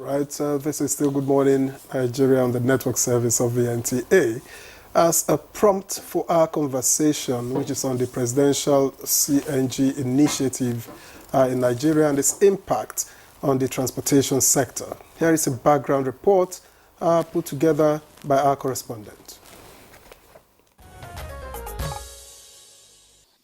Right, this is still Good Morning Nigeria on the network service of the NTA. As a prompt for our conversation, which is on the presidential CNG initiative in Nigeria and its impact on the transportation sector. Here is a background report put together by our correspondent.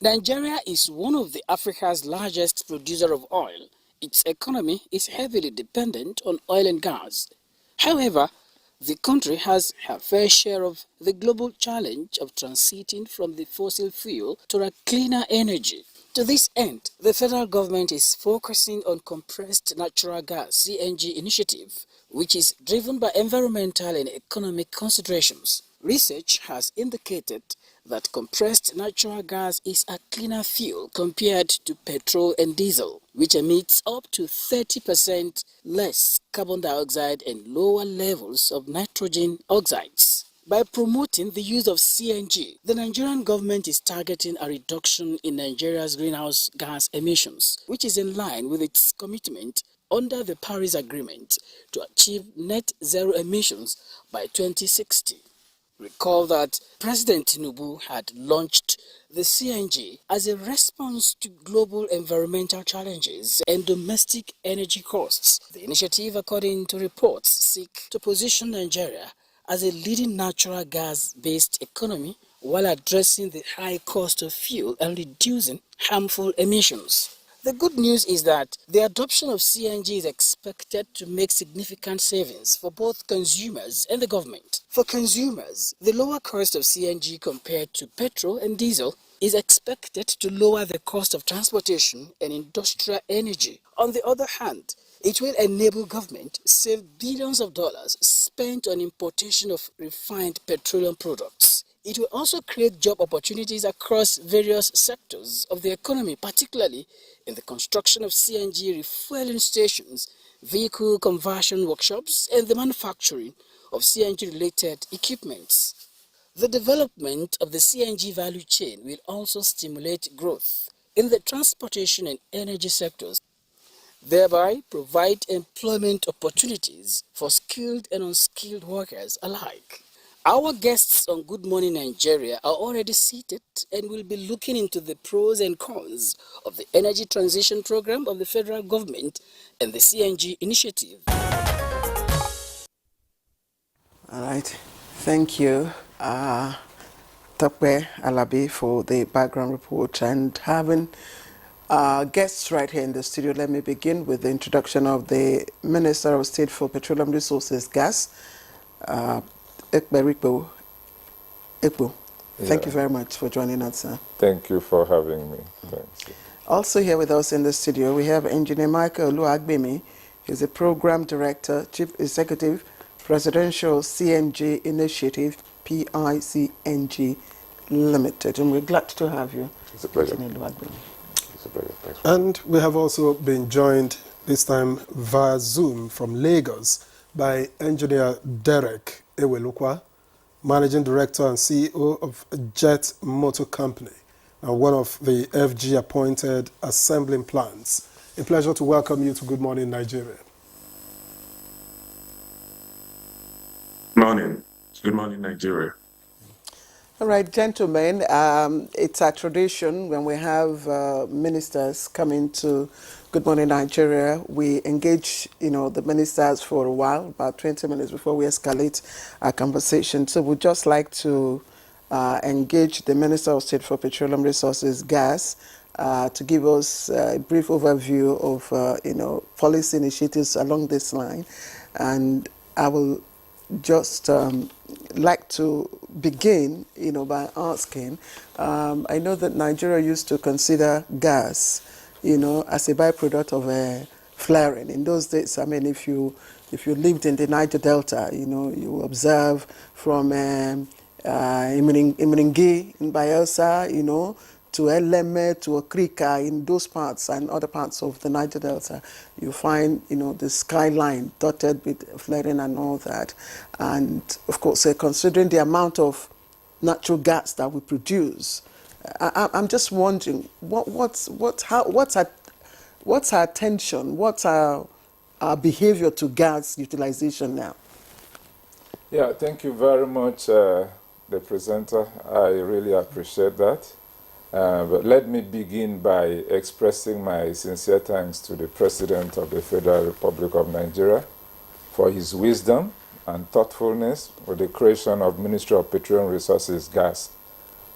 Nigeria is one of Africa's largest producer of oil. Its economy is heavily dependent on oil and gas. However, the country has her fair share of the global challenge of transiting from the fossil fuel to a cleaner energy. To this end, the federal government is focusing on compressed natural gas (CNG) initiative, which is driven by environmental and economic considerations. Research has indicated that compressed natural gas is a cleaner fuel compared to petrol and diesel, which emits up to 30% less carbon dioxide and lower levels of nitrogen oxides. By promoting the use of CNG, the Nigerian government is targeting a reduction in Nigeria's greenhouse gas emissions, which is in line with its commitment under the Paris Agreement to achieve net zero emissions by 2060. Recall that President Tinubu had launched the CNG as a response to global environmental challenges and domestic energy costs. The initiative, according to reports, seeks to position Nigeria as a leading natural gas-based economy while addressing the high cost of fuel and reducing harmful emissions. The good news is that the adoption of CNG is expected to make significant savings for both consumers and the government. For consumers, the lower cost of CNG compared to petrol and diesel is expected to lower the cost of transportation and industrial energy. On the other hand, it will enable government to save billions of dollars spent on importation of refined petroleum products. It will also create job opportunities across various sectors of the economy, particularly in the construction of CNG refueling stations, vehicle conversion workshops, and the manufacturing of CNG-related equipments. The development of the CNG value chain will also stimulate growth in the transportation and energy sectors, thereby provide employment opportunities for skilled and unskilled workers alike. Our guests on Good Morning Nigeria are already seated and will be looking into the pros and cons of the energy transition program of the federal government and the CNG initiative. All right. Thank you, Tokwe Alabi, for the background report. And having guests right here in the studio, let me begin with the introduction of the Minister of State for Petroleum Resources, Gas, Ekberikbo. Ekbo. Thank you very much for joining us, sir. Thank you for having me. Thanks. Also here with us in the studio, we have Engineer Michael Oluwagbemi. He's the Program Director, Chief Executive, Presidential CNG Initiative, PICNG Limited. And we're glad to have you. It's a pleasure. Engineer Oluwagbemi. It's a pleasure. Thanks. And we have also been joined this time via Zoom from Lagos by Engineer Derek Ewelukwa, Managing Director and CEO of Jet Motor Company, and one of the FG-appointed assembling plants. A pleasure to welcome you to Good Morning Nigeria. Morning. Good morning, Nigeria. All right, gentlemen, it's a tradition when we have ministers coming to Good Morning Nigeria. We engage, the ministers for a while, about 20 minutes before we escalate our conversation. So we'd just like to engage the Minister of State for Petroleum Resources, Gas, to give us a brief overview of, policy initiatives along this line. And I will just like to begin, by asking, I know that Nigeria used to consider gas, as a byproduct of flaring. In those days, I mean, if you lived in the Niger Delta, you observe from Imiringi in Bayelsa, to Eleme, to Okrika, in those parts and other parts of the Niger Delta, you find, the skyline dotted with flaring and all that. And of course, considering the amount of natural gas that we produce, I'm just wondering, what's our attention, what's our our behavior to gas utilization now? Yeah, thank you very much, the presenter. I really appreciate that. But let me begin by expressing my sincere thanks to the President of the Federal Republic of Nigeria for his wisdom and thoughtfulness for the creation of Ministry of Petroleum Resources, Gas,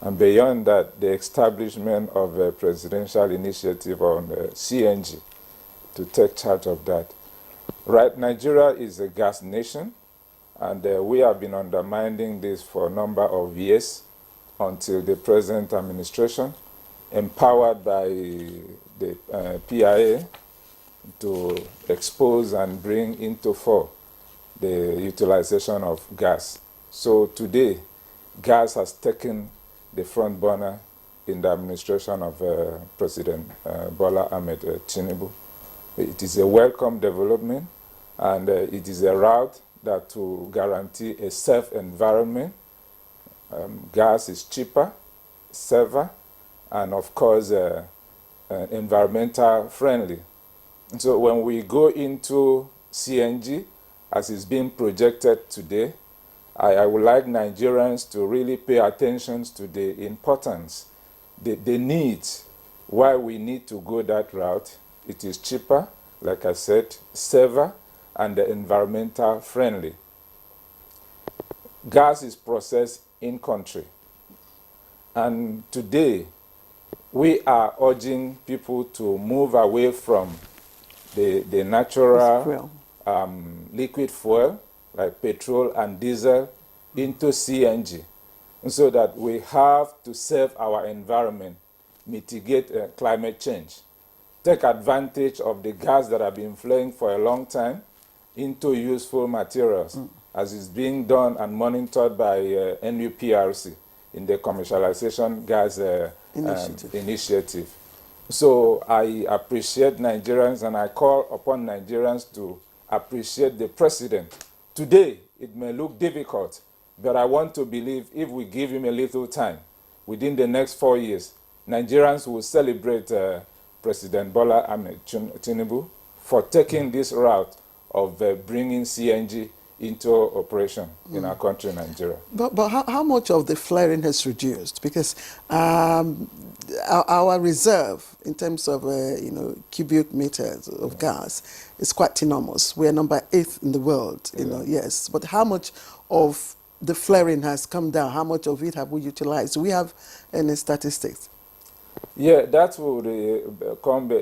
and beyond that, the establishment of a presidential initiative on CNG to take charge of that. Right, Nigeria is a gas nation, and we have been undermining this for a number of years until the present administration, empowered by the PIA, to expose and bring into fore the utilization of gas. So today, gas has taken the front burner in the administration of President Bola Ahmed Tinubu. It is a welcome development, and it is a route that will guarantee a safe environment. Gas is cheaper, safer, and of course environmental friendly. And so when we go into CNG, as is being projected today, I would like Nigerians to really pay attention to the importance, the needs, why we need to go that route. It is cheaper, like I said, safer, and environmental friendly. Gas is processed in country. And today, we are urging people to move away from the natural liquid fuel, like petrol and diesel, into CNG, and so that we have to save our environment, mitigate climate change, take advantage of the gas that have been flowing for a long time into useful materials, as is being done and monitored by NUPRC in the commercialization gas initiative. So I appreciate Nigerians, and I call upon Nigerians to appreciate the president. Today, it may look difficult, but I want to believe if we give him a little time, within the next 4 years, Nigerians will celebrate President Bola Ahmed Tinubu for taking this route of bringing CNG into operation in our country, Nigeria. But how much of the flaring has reduced? Because our reserve in terms of cubic meters of gas is quite enormous. We are number 8 in the world. Yes. But how much of the flaring has come down? How much of it have we utilized? Do we have any statistics? Yeah, that would come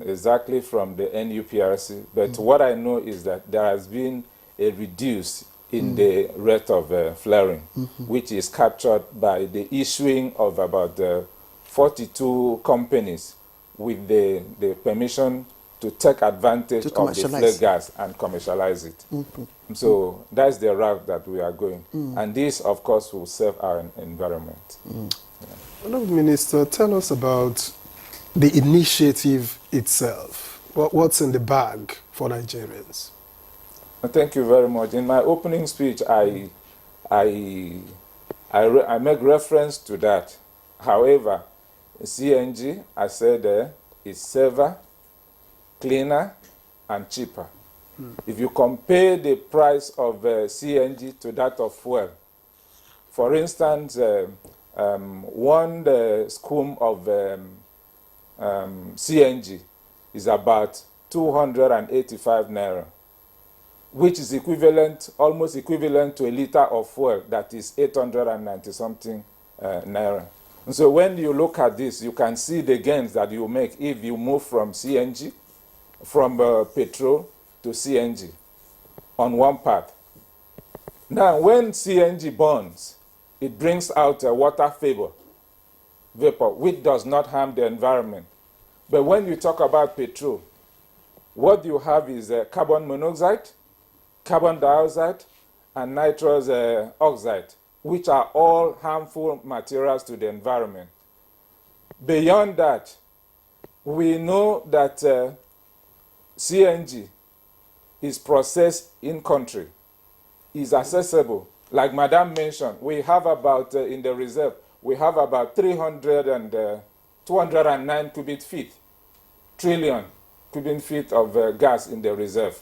exactly from the NUPRC. But what I know is that there has been a reduce in the rate of flaring, which is captured by the issuing of about 42 companies with the permission to take advantage of the flare gas and commercialize it. So that's the route that we are going. And this, of course, will save our environment. Hello, Minister, tell us about the initiative itself. What's in the bag for Nigerians? Thank you very much. In my opening speech, I make reference to that. However, CNG, I said, is safer, cleaner, and cheaper. If you compare the price of CNG to that of fuel, for instance, one scoop of CNG is about 285 naira, which is equivalent, almost equivalent to a liter of fuel that is 890 something naira. And so when you look at this, you can see the gains that you make if you move from CNG, from petrol to CNG on one path. Now, when CNG burns, it brings out a water vapor, which does not harm the environment. But when you talk about petrol, what you have is carbon monoxide, carbon dioxide, and nitrous oxide, which are all harmful materials to the environment. Beyond that, we know that CNG is processed in country, is accessible. Like Madam mentioned, we have about, in the reserve, we have about 209 cubic feet, trillion cubic feet of gas in the reserve.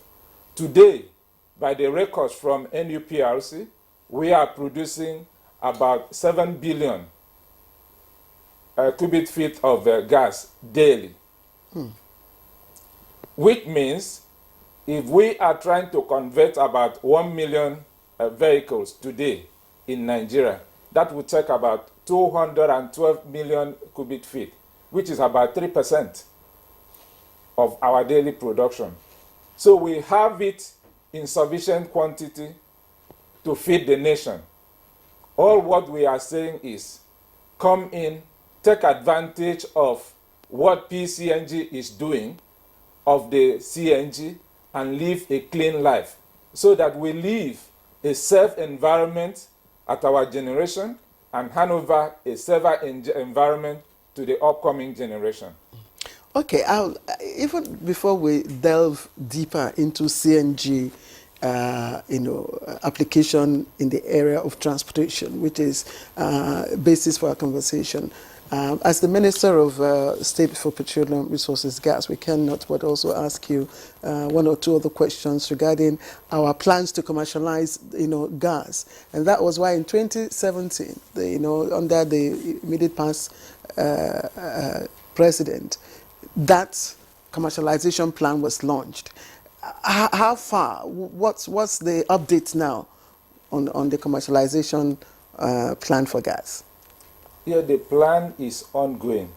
Today, by the records from NUPRC, we are producing about 7 billion cubic feet of gas daily. Which means if we are trying to convert about 1 million vehicles today in Nigeria, that would take about 212 million cubic feet, which is about 3% of our daily production. So we have it in sufficient quantity to feed the nation. All what we are saying is, come in, take advantage of what PCNG is doing, of the CNG, and live a clean life, so that we live a safe environment at our generation and hand over a safer environment to the upcoming generation. Okay, even before we delve deeper into CNG, application in the area of transportation, which is basis for our conversation. As the Minister of State for Petroleum Resources, Gas, we cannot but also ask you one or two other questions regarding our plans to commercialize, gas. And that was why in 2017, under the immediate past president, that commercialization plan was launched. How far? What's the update now on the commercialization plan for gas? Yeah, the plan is ongoing.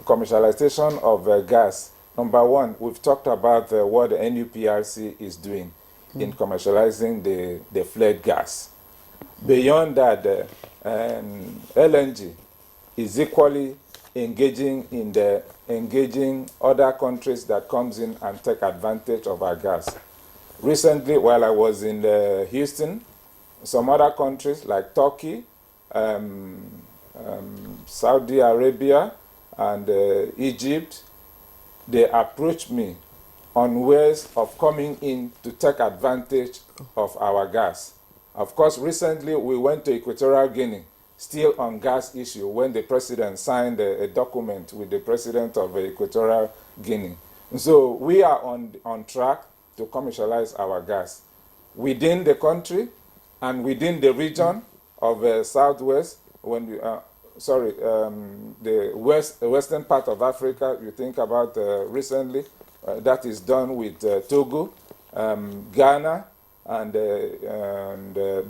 Commercialization of gas. Number one, we've talked about what the NUPRC is doing in commercializing the flare gas. Beyond that, LNG is equally engaging other countries that comes in and take advantage of our gas. Recently, while I was in Houston, some other countries like Turkey, Saudi Arabia, and Egypt, they approached me on ways of coming in to take advantage of our gas. Of course, recently we went to Equatorial Guinea, still on gas issue, when the president signed a document with the president of Equatorial Guinea. So we are on track to commercialize our gas within the country and within the region of Southwest. When we, the western part of Africa, you think about recently, that is done with Togo, Ghana, and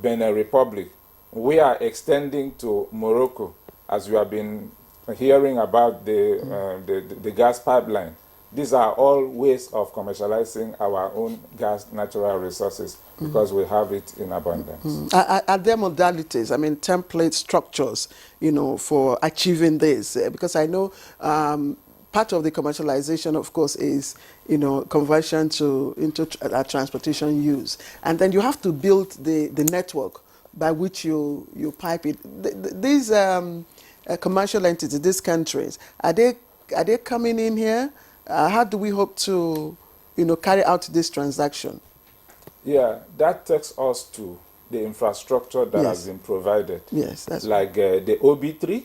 Benin Republic. We are extending to Morocco, as we have been hearing about the gas pipeline. These are all ways of commercializing our own gas natural resources because we have it in abundance. Are there modalities, template structures, for achieving this? Because I know part of the commercialization, of course, is, conversion into transportation use. And then you have to build the network by which you pipe it. These commercial entities, these countries, are they coming in here? How do we hope to, carry out this transaction? Yeah, that takes us to the infrastructure that has been provided. Yes, that's like the OB3,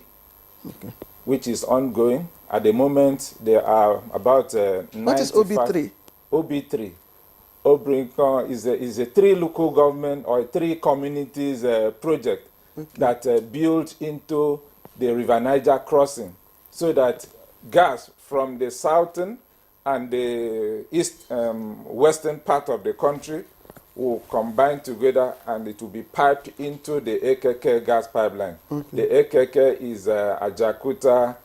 which is ongoing. At the moment, there are about 95. What is OB3? OB3. Obrinko is a 3 local government or 3 communities project that built into the River Niger crossing, so that gas from the southern and the western part of the country will combine together and it will be piped into the AKK gas pipeline. The AKK is Ajakuta,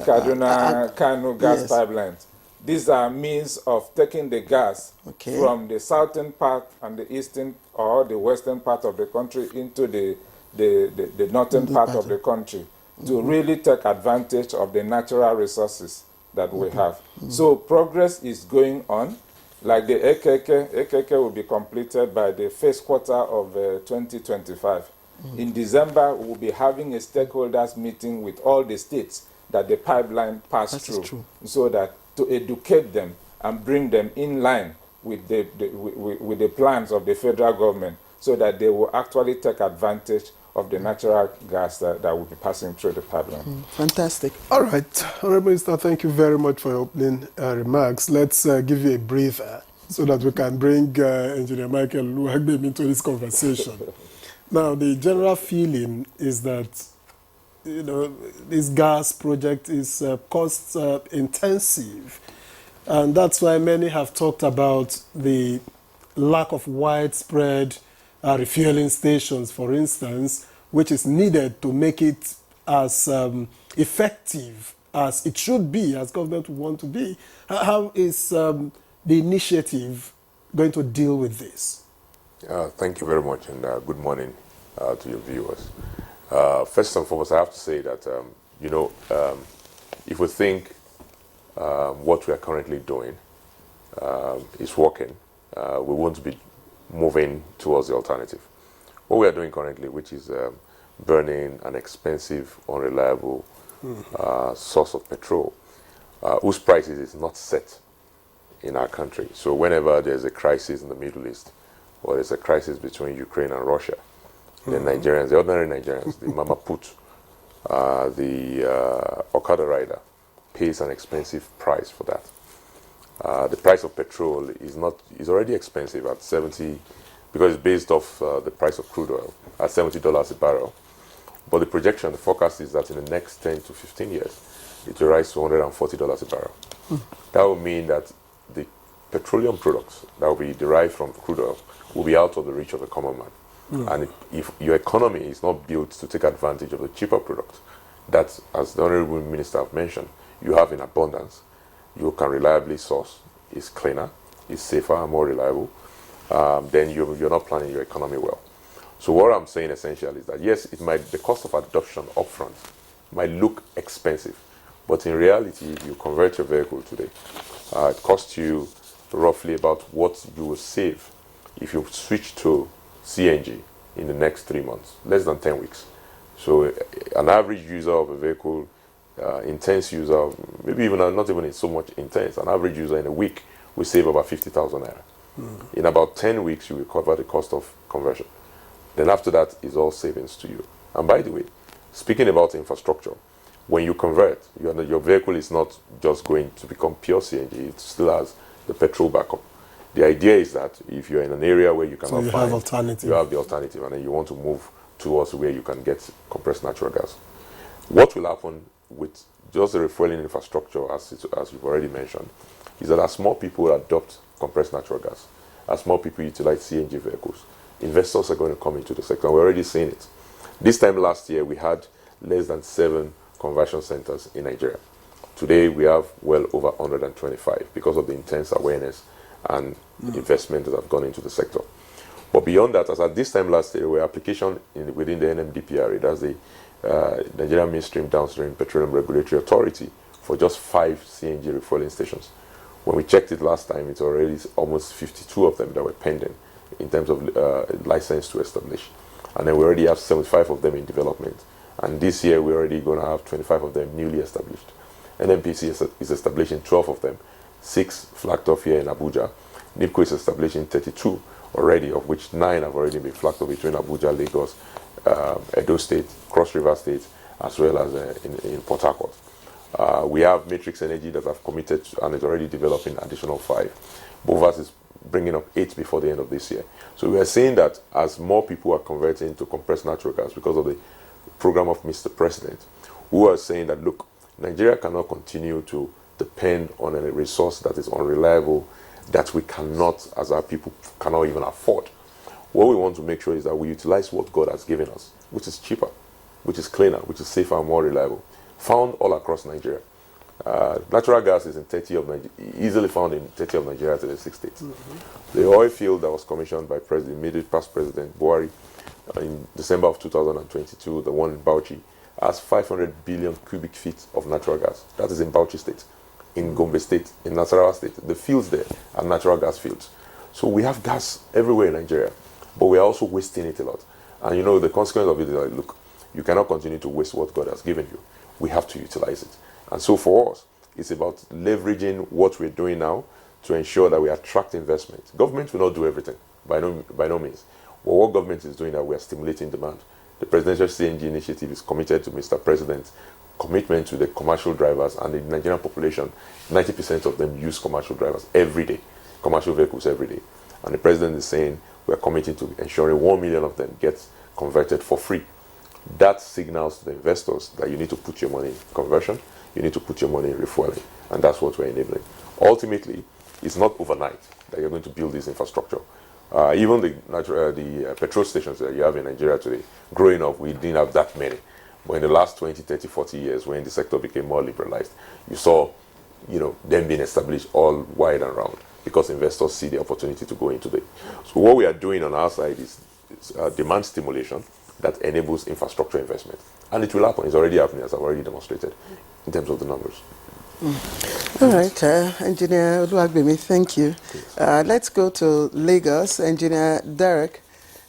Kaduna, Kano gas pipelines. These are means of taking the gas from the southern part and the eastern or the western part of the country into the northern part of the country to really take advantage of the natural resources that we have. So progress is going on. Like the AKK will be completed by the first quarter of 2025. In December, we'll be having a stakeholders meeting with all the states that the pipeline passed through, so that to educate them and bring them in line with the plans of the federal government, so that they will actually take advantage of the natural gas that will be passing through the pipeline. Fantastic. All right, Honorable Minister, thank you very much for your opening remarks. Let's give you a breather so that we can bring Engineer Michael Luhagbem into this conversation. Now, the general feeling is that this gas project is cost intensive, and that's why many have talked about the lack of widespread refueling stations, for instance, which is needed to make it as effective as it should be, as government would want to be. How is the initiative going to deal with this? Thank you very much, and good morning to your viewers. First and foremost, I have to say that, if we think what we are currently doing is working, we won't be moving towards the alternative. What we are doing currently, which is burning an expensive, unreliable source of petrol, whose prices is not set in our country. So whenever there's a crisis in the Middle East, or there's a crisis between Ukraine and Russia, the Nigerians, the ordinary Nigerians, the mama put, the Okada rider pays an expensive price for that. The price of petrol is already expensive at 70, because it's based off the price of crude oil at $70 a barrel. But the projection, the forecast is that in the next 10 to 15 years, it will rise to $140 a barrel. That will mean that the petroleum products that will be derived from crude oil will be out of the reach of the common man. And if your economy is not built to take advantage of the cheaper products that, as the Honorable Minister have mentioned, you have in abundance, you can reliably source, is cleaner, is safer and more reliable, then you're not planning your economy well. So what I'm saying essentially is that yes, the cost of adoption upfront might look expensive, but in reality, if you convert your vehicle today, it costs you roughly about what you will save if you switch to CNG in the next 3 months, less than 10 weeks. So an average user of a vehicle, intense user, maybe even not even so much intense, an average user in a week will save about 50,000 naira. In about 10 weeks, you will cover the cost of conversion. Then after that is all savings to you. And by the way, speaking about infrastructure, when you convert, your vehicle is not just going to become pure CNG, it still has the petrol backup. The idea is that if you're in an area where you cannot find, you have the alternative, and then you want to move towards where you can get compressed natural gas. What will happen with just the refueling infrastructure, as you've already mentioned, is that as more people adopt compressed natural gas, as more people utilize CNG vehicles, investors are going to come into the sector. We're already seeing it. This time last year, we had less than 7 conversion centers in Nigeria. Today, we have well over 125 because of the intense awareness and investment that have gone into the sector. But beyond that, as at this time last year, there were applications within the NMDPRA, that's the Nigerian Midstream Downstream Petroleum Regulatory Authority, for just 5 CNG refueling stations. When we checked it last time, it's already almost 52 of them that were pending in terms of license to establish. And then we already have 75 of them in development. And this year, we're already going to have 25 of them newly established. NMPC is establishing 12 of them, 6 flagged off here in Abuja. NIPCO is establishing 32 already, of which 9 have already been flagged off between Abuja, Lagos, Edo State, Cross River State, as well as in Port Harcourt. We have Matrix Energy that have committed and is already developing additional 5. Bovas is bringing up 8 before the end of this year. So we are saying that as more people are converting to compressed natural gas because of the program of Mr. President, who are saying that, look, Nigeria cannot continue to depend on a resource that is unreliable, that we cannot, as our people, cannot even afford. What we want to make sure is that we utilize what God has given us, which is cheaper, which is cleaner, which is safer and more reliable, found all across Nigeria. Natural gas is in 30 of Nigeria, easily found in 30 of Nigeria to the 6 states. The oil field that was commissioned by immediate past President Buhari in December of 2022, the one in Bauchi, has 500 billion cubic feet of natural gas. That is in Bauchi State, in Gombe State, in Nasarawa State. The fields there are natural gas fields. So we have gas everywhere in Nigeria, but we are also wasting it a lot. And the consequence of it is like, look, you cannot continue to waste what God has given you. We have to utilize it. And so for us, it's about leveraging what we're doing now to ensure that we attract investment. Government will not do everything, by no means. But what government is doing, that we are stimulating demand. The presidential CNG initiative is committed to Mr. President's commitment to the commercial drivers and the Nigerian population. 90% of them use commercial drivers every day, commercial vehicles every day. And the president is saying we are committing to ensuring 1 million of them get converted for free. That signals to the investors that you need to put your money in conversion, you need to put your money in refueling, and that's what we're enabling. Ultimately, it's not overnight that you're going to build this infrastructure. Even the petrol stations that you have in Nigeria today, growing up, we didn't have that many. But in the last 20, 30, 40 years, when the sector became more liberalized, you saw, them being established all wide and round because investors see the opportunity to go into it. So what we are doing on our side is demand stimulation that enables infrastructure investment. And it will happen. It's already happening, as I've already demonstrated, in terms of the numbers. All right, Engineer Oluwagbemi, thank you. Let's go to Lagos. Engineer Derek.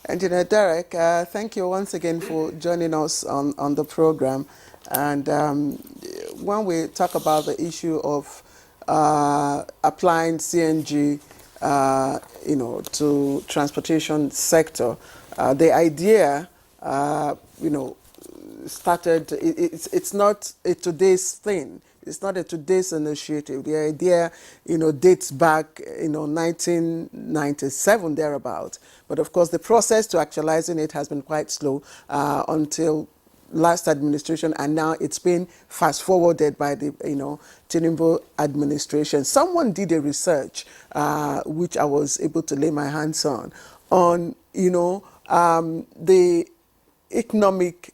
Engineer Derek, thank you once again for joining us on the program. And when we talk about the issue of applying CNG, to transportation sector, the idea, started. It's not a today's thing. It's not a today's initiative. The idea, dates back, 1997 thereabout. But of course, the process to actualizing it has been quite slow until last administration, and now it's been fast forwarded by the Tinubu administration. Someone did a research which I was able to lay my hands on the economic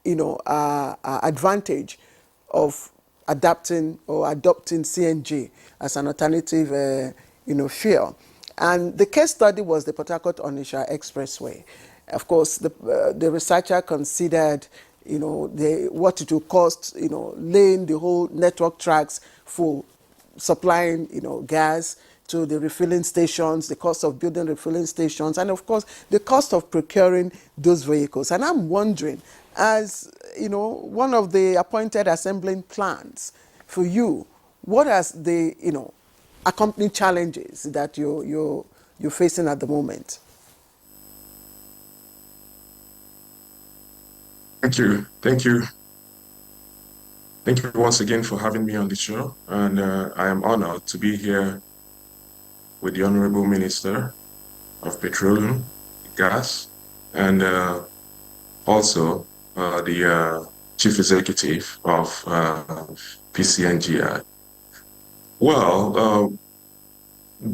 advantage of adopting CNG as an alternative fuel. And the case study was the Port Harcourt-Onitsha Expressway. Of course, the researcher considered what it would cost, laying the whole network tracks for supplying, gas to the refilling stations, the cost of building refilling stations, and of course, the cost of procuring those vehicles. And I'm wondering, as one of the appointed assembling plants for you, what are the accompanying challenges that you're facing at the moment? Thank you. Thank you once again for having me on the show. And I am honored to be here with the Honorable Minister of Petroleum, Gas, and also the Chief Executive of PCNGI. Well,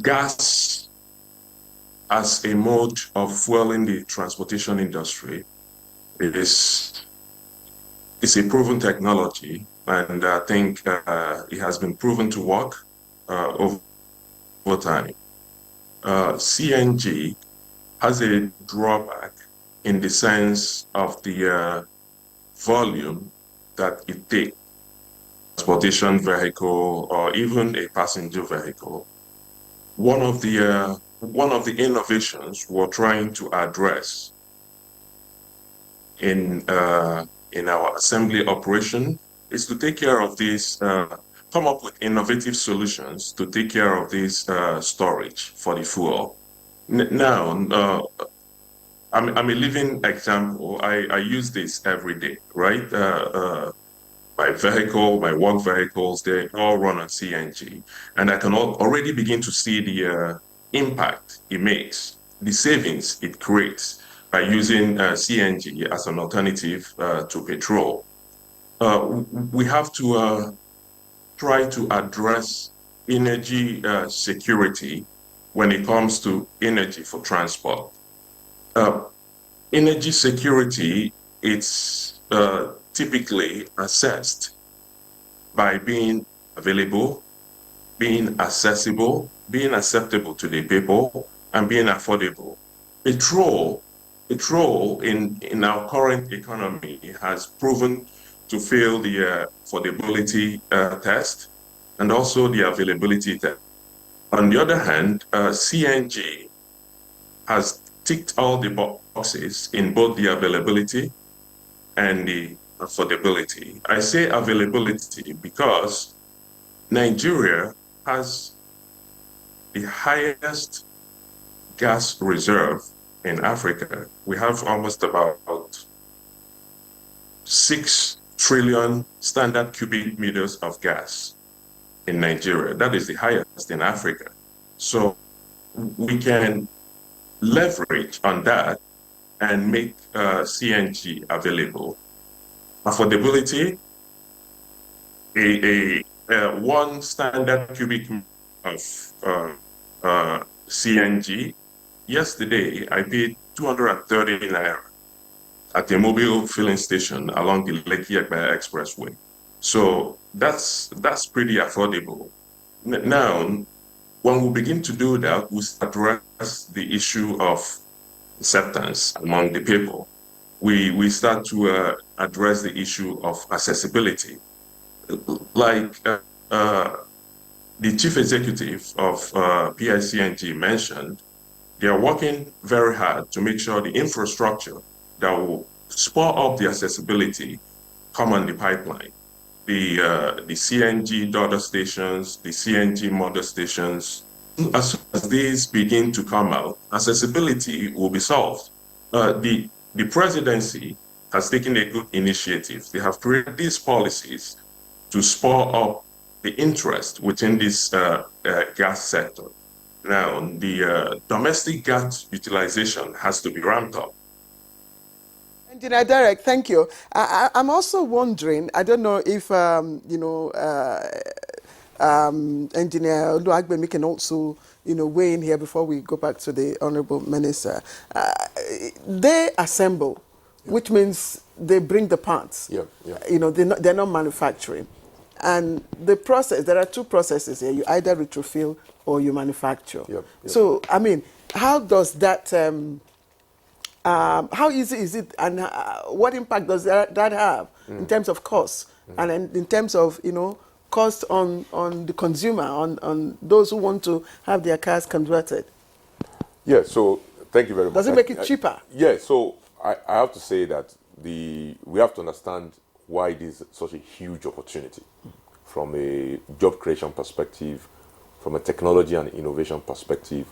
gas as a mode of fueling the transportation industry is a proven technology, and I think it has been proven to work over time. CNG has a drawback in the sense of the volume that it takes, transportation vehicle or even a passenger vehicle. One of the innovations we're trying to address in our assembly operation is to take care of this, come up with innovative solutions to take care of this storage for the fuel. Now, I'm a living example. I use this every day, right? My work vehicles, they all run on CNG. And I can already begin to see the impact it makes, the savings it creates by using CNG as an alternative to petrol. We have to try to address energy security when it comes to energy for transport. Energy security, it's typically assessed by being available, being accessible, being acceptable to the people, and being affordable. Petrol in our current economy has proven to fail the affordability test and also the availability test. On the other hand, CNG has ticked all the boxes in both the availability and the affordability. I say availability because Nigeria has the highest gas reserve in Africa. We have almost about 6 trillion standard cubic meters of gas in Nigeria. That is the highest in Africa. So we can leverage on that and make CNG available. Affordability, one standard cubic of CNG. Yesterday, I paid 230 naira at a mobile filling station along the Lekki Egbaya Expressway. So that's pretty affordable. Now, when we begin to do that, we address the issue of acceptance among the people. We start to address the issue of accessibility. Like the chief executive of PICNG mentioned, they are working very hard to make sure the infrastructure that will spur up the accessibility come on the pipeline. The CNG daughter stations, the CNG mother stations, as soon as these begin to come out, accessibility will be solved. The presidency has taken a good initiative. They have created these policies to spur up the interest within this gas sector. Now, the domestic gas utilization has to be ramped up. Engineer Derek, thank you. I'm also wondering, I don't know if, Engineer Oluwagbemi can also, weigh in here before we go back to the Honorable Minister. They assemble, which means they bring the parts. They're not manufacturing. And the process, there are two processes here. You either retrofill or you manufacture. So, I mean, how does that, how easy is it, and what impact does that have in terms of cost and in terms of, cost on the consumer, on those who want to have their cars converted? Yeah, so thank you very much. Does it make it cheaper? Yeah, so I have to say that we have to understand why it is such a huge opportunity from a job creation perspective, from a technology and innovation perspective,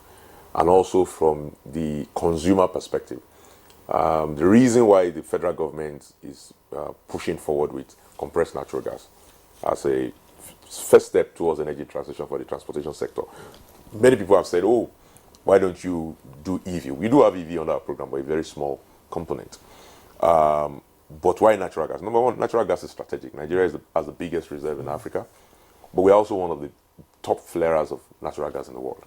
and also from the consumer perspective. The reason why the federal government is pushing forward with compressed natural gas as a first step towards energy transition for the transportation sector. Many people have said, oh, why don't you do EV? We do have EV on our program, but a very small component. But why natural gas? Number one, natural gas is strategic. Nigeria has the biggest reserve in Africa, but we're also one of the top flarers of natural gas in the world.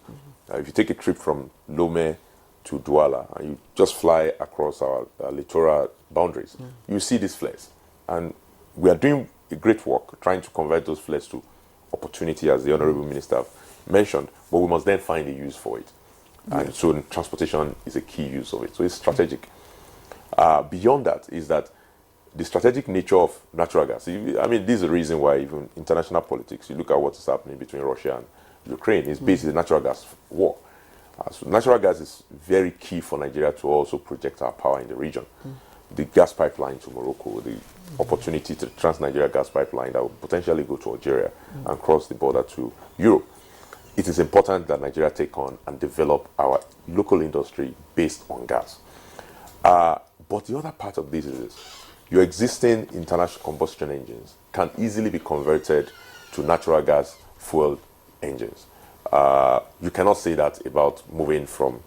If you take a trip from Lome to Douala and you just fly across our littoral boundaries, you see these flares. And we are doing a great work trying to convert those flares to opportunity, as the Honorable Minister mentioned, but we must then find a use for it. And so transportation is a key use of it. So it's strategic. Beyond that is that the strategic nature of natural gas. I mean, this is the reason why even international politics, you look at what is happening between Russia and Ukraine, is basically the natural gas war. So natural gas is very key for Nigeria to also project our power in the region. The gas pipeline to Morocco, the opportunity to the Trans-Nigeria gas pipeline that will potentially go to Algeria and cross the border to Europe. It is important that Nigeria take on and develop our local industry based on gas. But the other part of this is this. Your existing internal combustion engines can easily be converted to natural gas fuel engines. You cannot say that about moving from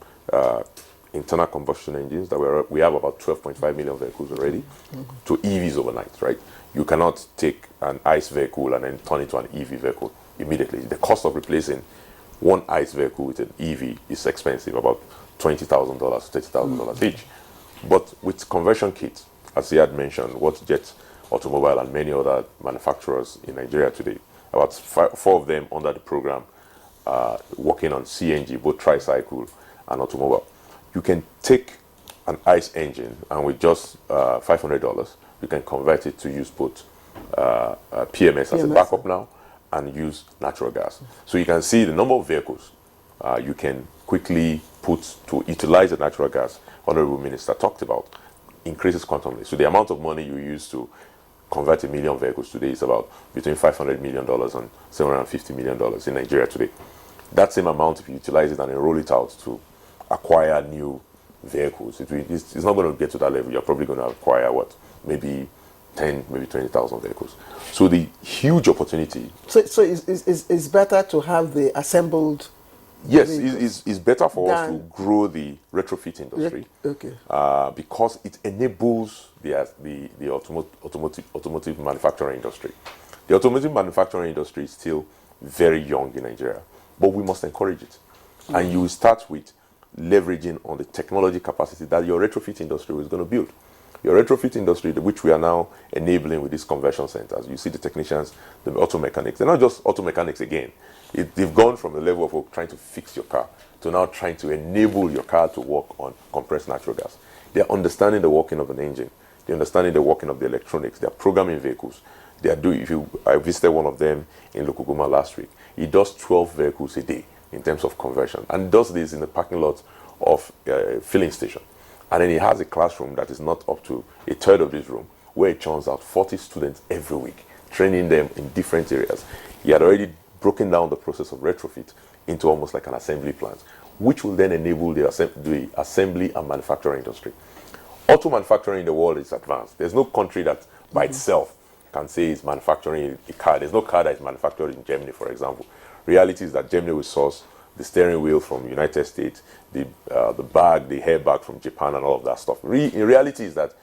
internal combustion engines, that we have about 12.5 million vehicles already, to EVs overnight, right? You cannot take an ICE vehicle and then turn it to an EV vehicle immediately. The cost of replacing one ICE vehicle with an EV is expensive, about $20,000 to $30,000 each. But with conversion kits, as he had mentioned, what Jet Automobile and many other manufacturers in Nigeria today, about four of them under the program, working on CNG, both tricycle and automobile. You can take an ICE engine and with just $500, you can convert it to use both PMS as a backup now and use natural gas. So you can see the number of vehicles you can quickly put to utilize the natural gas Honorable Minister talked about increases quantumly. So the amount of money you use to convert 1 million vehicles today is about between $500 million and $750 million in Nigeria today. That same amount, if you utilize it and enroll it out to acquire new vehicles, it's not going to get to that level. You're probably going to acquire maybe 10, maybe 20,000 vehicles. So the huge opportunity. So it's better to have the assembled. Yes, vehicles it's better for us to than- grow the retrofit industry. Okay. Because it enables the automotive manufacturing industry. The automotive manufacturing industry is still very young in Nigeria, but we must encourage it. And you will start with leveraging on the technology capacity that your retrofit industry is going to build. Your retrofit industry, which we are now enabling with these conversion centers, you see the technicians, the auto mechanics. They're not just auto mechanics again. They've gone from the level of trying to fix your car to now trying to enable your car to work on compressed natural gas. They're understanding the working of an engine. They're understanding the working of the electronics. They're programming vehicles. They are doing. I visited one of them in Lokuguma last week. He does 12 vehicles a day in terms of conversion, and does this in the parking lot of a filling station. And then he has a classroom that is not up to a third of this room, where he churns out 40 students every week, training them in different areas. He had already broken down the process of retrofit into almost like an assembly plant, which will then enable the assembly and manufacturing industry. Auto manufacturing in the world is advanced. There's no country that by itself can say it's manufacturing a car. There's no car that is manufactured in Germany, for example. Reality is that Germany will source the steering wheel from the United States, the bag, the airbag from Japan, and all of that stuff. In reality is that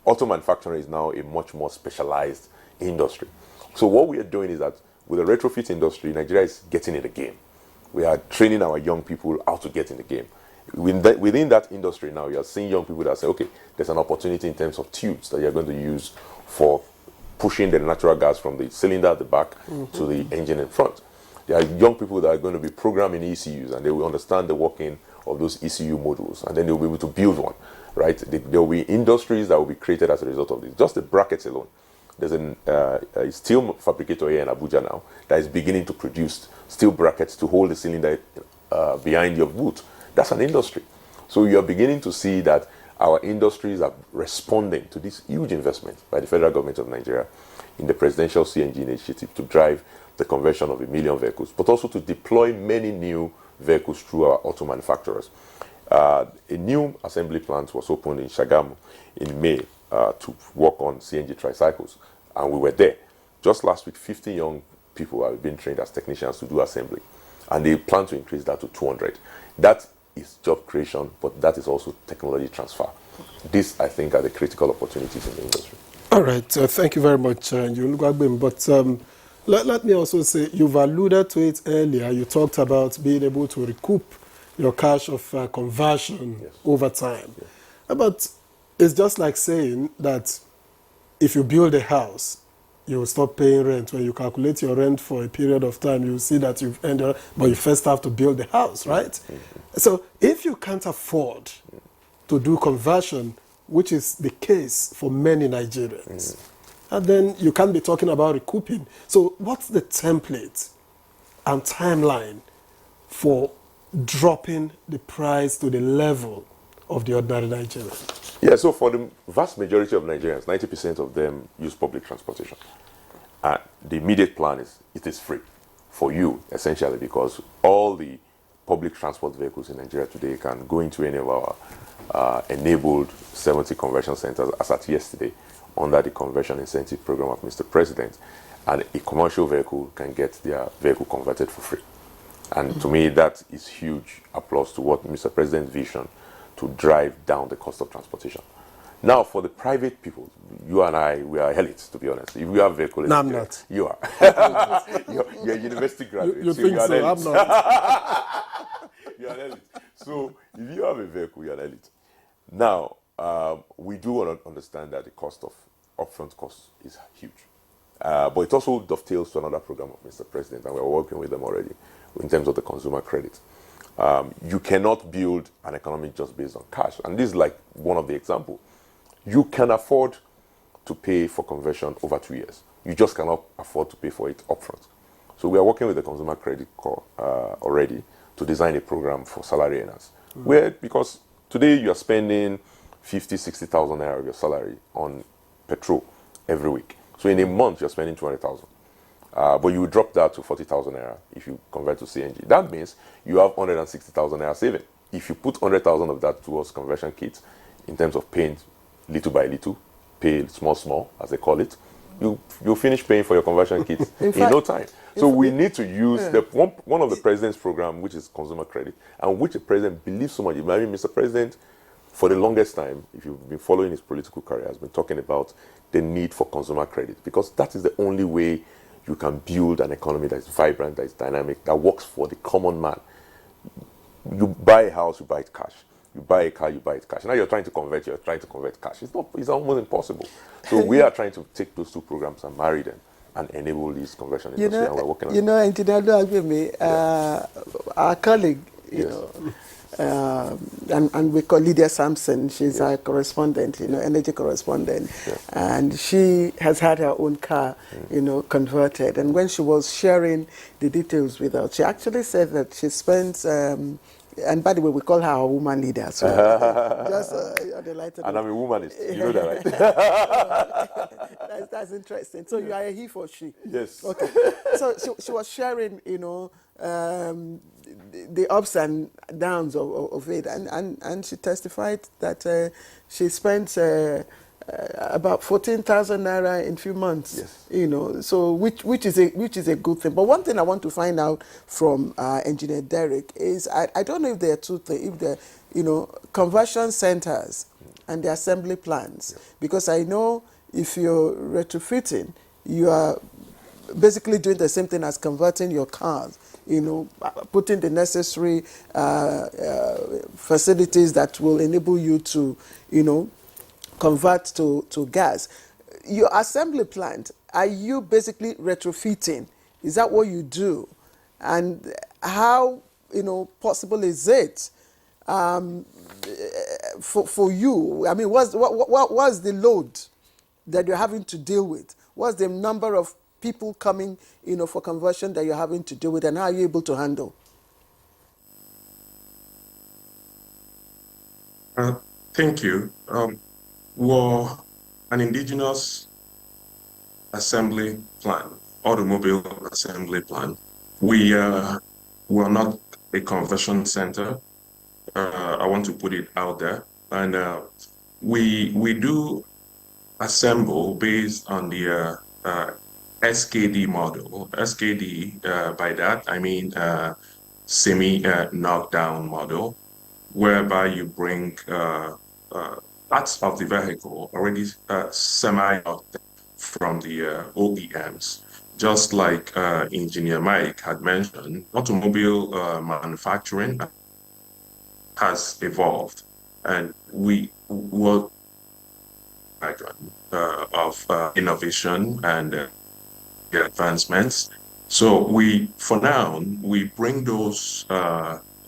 auto manufacturing is now a much more specialized industry. So what we are doing is that with the retrofit industry, Nigeria is getting in the game. We are training our young people how to get in the game. Within that industry now, you are seeing young people that say, okay, there's an opportunity in terms of tubes that you're going to use for pushing the natural gas from the cylinder at the back to the engine in front. There are young people that are going to be programming ECUs, and they will understand the working of those ECU modules, and then they'll be able to build one, right? There will be industries that will be created as a result of this. Just the brackets alone. There's a steel fabricator here in Abuja now that is beginning to produce steel brackets to hold the cylinder behind your boot. That's an industry. So you are beginning to see that our industries are responding to this huge investment by the federal government of Nigeria in the presidential CNG initiative to drive the conversion of 1 million vehicles, but also to deploy many new vehicles through our auto manufacturers. A new assembly plant was opened in Shagamu in May to work on CNG tricycles, and we were there. Just last week, 50 young people have been trained as technicians to do assembly, and they plan to increase that to 200. That is job creation, but that is also technology transfer. These, I think, are the critical opportunities in the industry. All right, thank you very much, Yulugwagbim. But let me also say, you've alluded to it earlier. You talked about being able to recoup your cash of conversion over time. Yes. But it's just like saying that if you build a house, you will stop paying rent. When you calculate your rent for a period of time, you will see that you've ended, but you first have to build the house, right? So if you can't afford to do conversion, which is the case for many Nigerians, and then you can't be talking about recouping. So what's the template and timeline for dropping the price to the level of the ordinary Nigerian? Yeah, so for the vast majority of Nigerians, 90% of them use public transportation. The immediate plan is it is free for you, essentially, because all the public transport vehicles in Nigeria today can go into any of our enabled 70 conversion centers as at yesterday under the conversion incentive program of Mr. President, and a commercial vehicle can get their vehicle converted for free. And to me, that is huge applause to what Mr. President's vision to drive down the cost of transportation. Now, for the private people, you and I, we are elites, to be honest. If we have vehicle, No, I'm not. You are. you're a university graduate. You think are so? an I'm elite. not. You're an elite. So if you have a vehicle, you're an elite. Now, we do want to understand that the cost of upfront costs is huge. But it also dovetails to another program of Mr. President, and we're working with them already in terms of the consumer credit. You cannot build an economy just based on cash. And this is like one of the examples. You can afford to pay for conversion over 2 years. You just cannot afford to pay for it upfront. So we are working with the Consumer Credit Corps already to design a program for salary earners. Where, because today you are spending 50, 60,000 naira of your salary on petrol every week. So in a month, you're spending 200,000. But you will drop that to 40,000 naira if you convert to CNG. That means you have 160,000 naira saving. If you put 100,000 of that towards conversion kits, in terms of paying little by little, pay small, as they call it, you finish paying for your conversion kits in fact, no time. So we need to use one of the president's program, which is consumer credit, and which the president believes so much. I mean, Mr. President, for the longest time, if you've been following his political career, has been talking about the need for consumer credit, because that is the only way you can build an economy that is vibrant, that is dynamic, that works for the common man. You buy a house, you buy it cash. You buy a car, you buy it cash. Now you're trying to convert cash. It's almost impossible. So we are trying to take those two programs and marry them and enable this conversion industry, and we're working on it. Engineer Luagbemi, our colleague, and we call Lydia Sampson, she's our correspondent, energy correspondent, and she has had her own car, converted. And when she was sharing the details with us, she actually said that she spends, and by the way, we call her a woman leader. So just on the lighter And note. I'm a womanist, you know that, right? That's interesting. So you are a he for she. Yes. Okay. So she was sharing, the ups and downs of it, and she testified that she spent about 14,000 naira in a few months. Yes. So which is a good thing. But one thing I want to find out from Engineer Derek is I don't know if there are two things, if there conversion centers and the assembly plants, because I know if you're retrofitting, you are basically doing the same thing as converting your cars, putting the necessary facilities that will enable you to, convert to gas. Your assembly plant, are you basically retrofitting? Is that what you do? And how, possible is it for you? I mean, what's the load that you're having to deal with? What's the number of people coming, for conversion that you're having to deal with, and how are you able to handle? Thank you. We're an indigenous assembly plant, automobile assembly plant. We're not a conversion center. I want to put it out there. And we do assemble based on the SKD model. SKD, by that I mean semi-knockdown model, whereby you bring parts of the vehicle already semi-knocked from the OEMs. Just like Engineer Mike had mentioned, automobile manufacturing has evolved, and we will of innovation and advancements. So for now, we bring those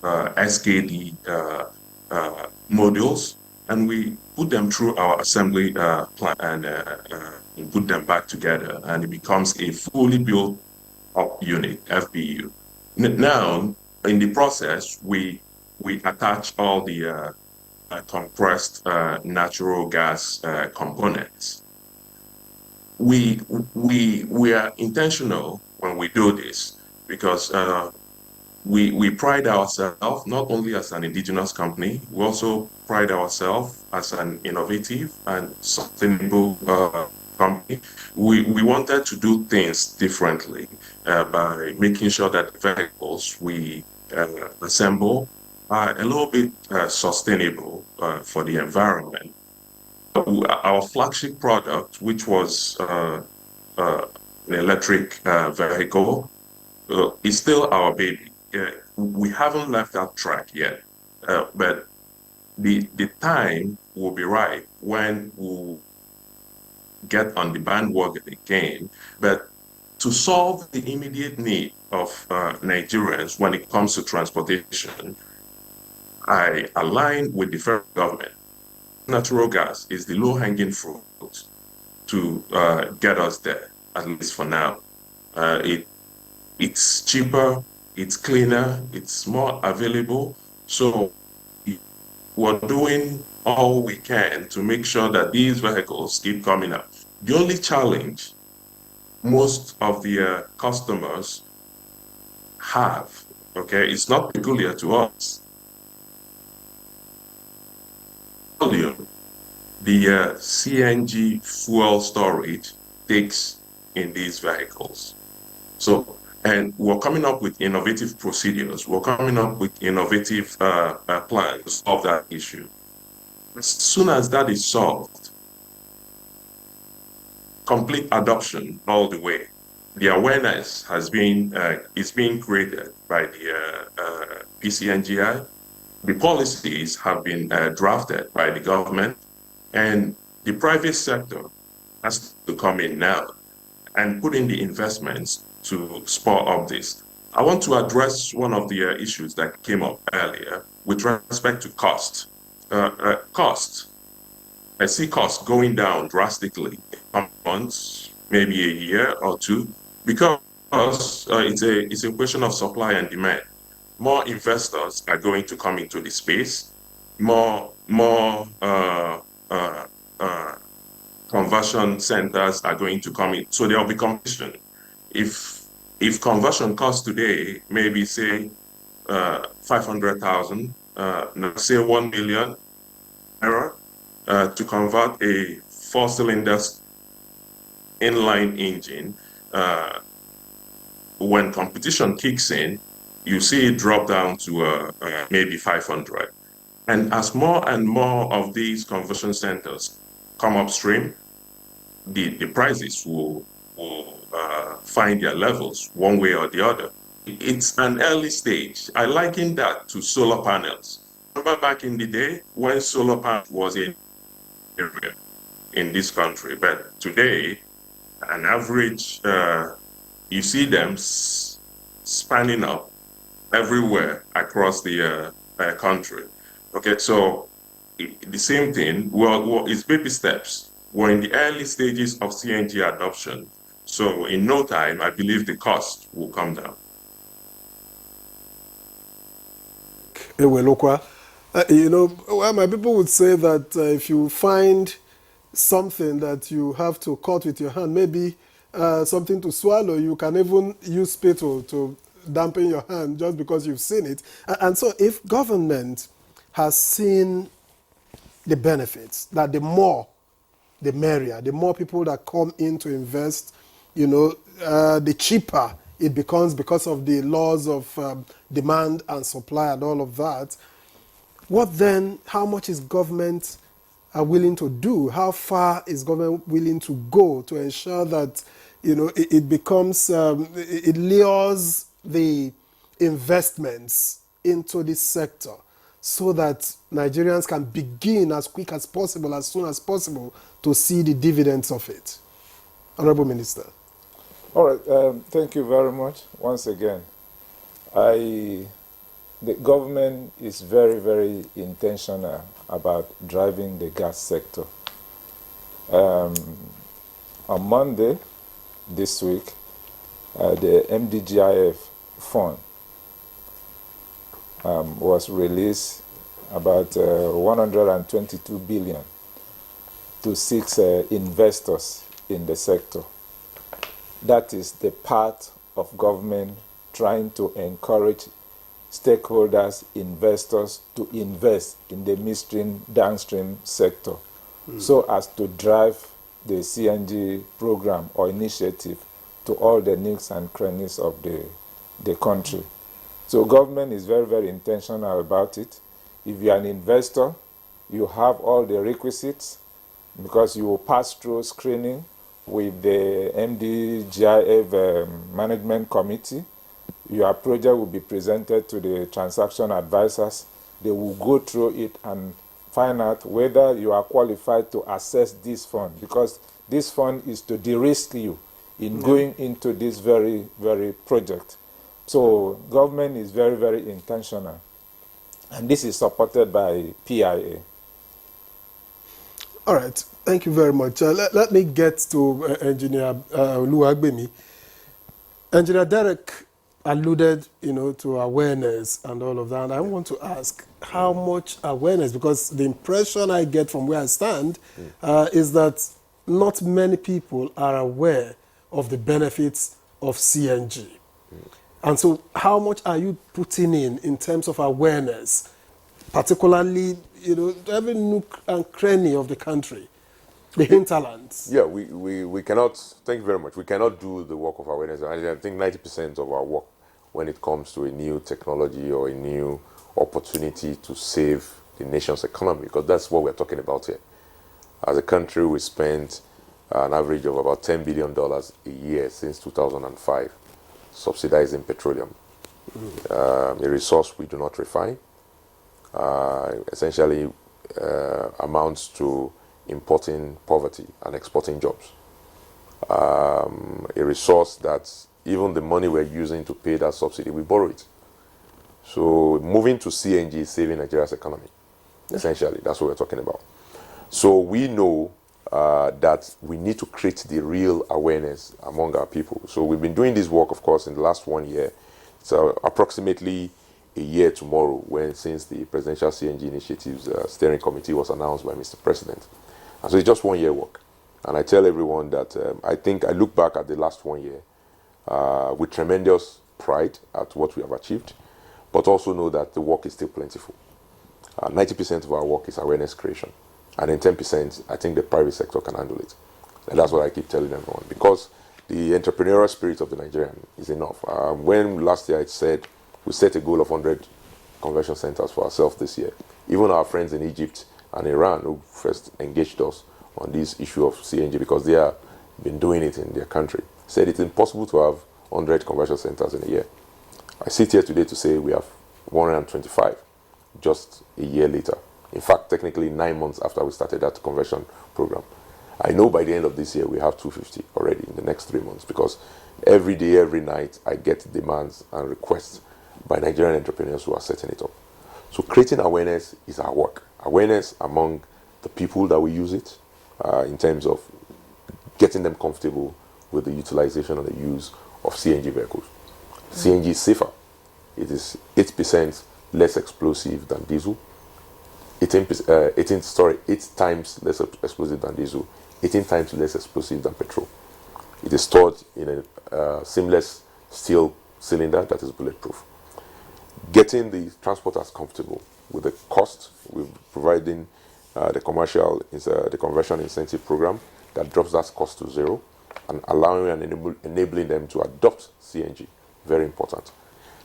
SKD modules, and we put them through our assembly plant and put them back together, and it becomes a fully built up unit, FBU. Now, in the process, we attach all the compressed natural gas components. We are intentional when we do this, because we pride ourselves not only as an indigenous company, we also pride ourselves as an innovative and sustainable company. We wanted to do things differently by making sure that the vehicles we assemble are a little bit sustainable for the environment. Our flagship product, which was an electric vehicle, is still our baby. We haven't left that track yet, but the time will be right when we'll get on the bandwagon again. But to solve the immediate need of Nigerians when it comes to transportation, I align with the federal government. Natural gas is the low-hanging fruit to get us there, at least for now. It's cheaper, it's cleaner, it's more available. So we're doing all we can to make sure that these vehicles keep coming up. The only challenge most of the customers have, it's not peculiar to us. Volume. the CNG fuel storage takes in these vehicles. So, and we're coming up with innovative procedures. We're coming up with innovative plans to solve that issue. As soon as that is solved, complete adoption all the way. The awareness is being created by the PCNGI. The policies have been drafted by the government, and the private sector has to come in now and put in the investments to spur up this. I want to address one of the issues that came up earlier with respect to cost. Cost. I see costs going down drastically in months, maybe a year or two, because it's a question of supply and demand. More investors are going to come into the space. More conversion centers are going to come in, so there will be competition. If conversion costs today, maybe say 500,000, say 1 million naira, to convert a four-cylinder inline engine, when competition kicks in, you see it drop down to maybe 500. And as more and more of these conversion centers come upstream, the prices will find their levels one way or the other. It's an early stage. I liken that to solar panels. Remember back in the day when solar panels was in area in this country, but today, an average, you see them spanning up everywhere across the country. Okay, so the same thing, well, it's baby steps. We're in the early stages of CNG adoption. So in no time, I believe the cost will come down. You know, well, my people would say that if you find something that you have to cut with your hand, maybe something to swallow, you can even use spittle to dampen your hand just because you've seen it. And so if government has seen the benefits, that the more, the merrier, the more people that come in to invest, you know, the cheaper it becomes because of the laws of demand and supply and all of that. What then, how much is government willing to do? How far is government willing to go to ensure that, you know, it becomes, it lures the investments into this sector so that Nigerians can begin as quick as possible, as soon as possible, to see the dividends of it? Honorable Minister. All right, thank you very much once again. The government is very, very intentional about driving the gas sector. On Monday this week, the MDGIF fund was released about 122 billion to 6 investors in the sector. That is the part of government trying to encourage stakeholders, investors to invest in the midstream, downstream sector so as to drive the CNG program or initiative to all the nooks and crannies of the country. So government is very, very intentional about it. If you are an investor, you have all the requisites because you will pass through screening with the MDGIF management committee. Your project will be presented to the transaction advisors. They will go through it and find out whether you are qualified to access this fund, because this fund is to de-risk you in going into this very, very project. So government is very, very intentional. And this is supported by PIA. All right, thank you very much. Let me get to Engineer Oluwagbemi. Engineer Derek alluded, you know, to awareness and all of that. And I want to ask how much awareness, because the impression I get from where I stand is that not many people are aware of the benefits of CNG. And so how much are you putting in terms of awareness particularly, to every nook and cranny of the country, the hinterlands? Yeah, we cannot, thank you very much, we cannot do the work of awareness. I think 90% of our work when it comes to a new technology or a new opportunity to save the nation's economy, because that's what we're talking about here. As a country, we spent an average of about $10 billion a year since 2005 subsidizing petroleum, a resource we do not refine, essentially amounts to importing poverty and exporting jobs. A resource that even the money we're using to pay that subsidy, we borrow it. So moving to CNG is saving Nigeria's economy. Essentially, that's what we're talking about. So we know that we need to create the real awareness among our people. So we've been doing this work, of course, in the last 1 year. So approximately a year tomorrow, since the Presidential CNG Initiatives Steering Committee was announced by Mr. President. And so it's just 1 year work. And I tell everyone that I think I look back at the last 1 year with tremendous pride at what we have achieved, but also know that the work is still plentiful. 90% of our work is awareness creation. And then 10%, I think the private sector can handle it. And that's what I keep telling everyone, because the entrepreneurial spirit of the Nigerian is enough. When last year I said we set a goal of 100 conversion centers for ourselves this year, even our friends in Egypt and Iran, who first engaged us on this issue of CNG, because they have been doing it in their country, said it's impossible to have 100 conversion centers in a year. I sit here today to say we have 125 just a year later. In fact, technically 9 months after we started that conversion program. I know by the end of this year we have 250 already in the next 3 months, because every day, every night, I get demands and requests by Nigerian entrepreneurs who are setting it up. So creating awareness is our work. Awareness among the people that we use it, in terms of getting them comfortable with the utilization and the use of CNG vehicles. CNG is safer. It is 8% less explosive than diesel. 8 times less explosive than diesel, 18 times less explosive than petrol. It is stored in a seamless steel cylinder that is bulletproof. Getting the transporters comfortable with the cost, we're providing the conversion incentive program that drops that cost to zero, and allowing and enabling them to adopt CNG. Very important.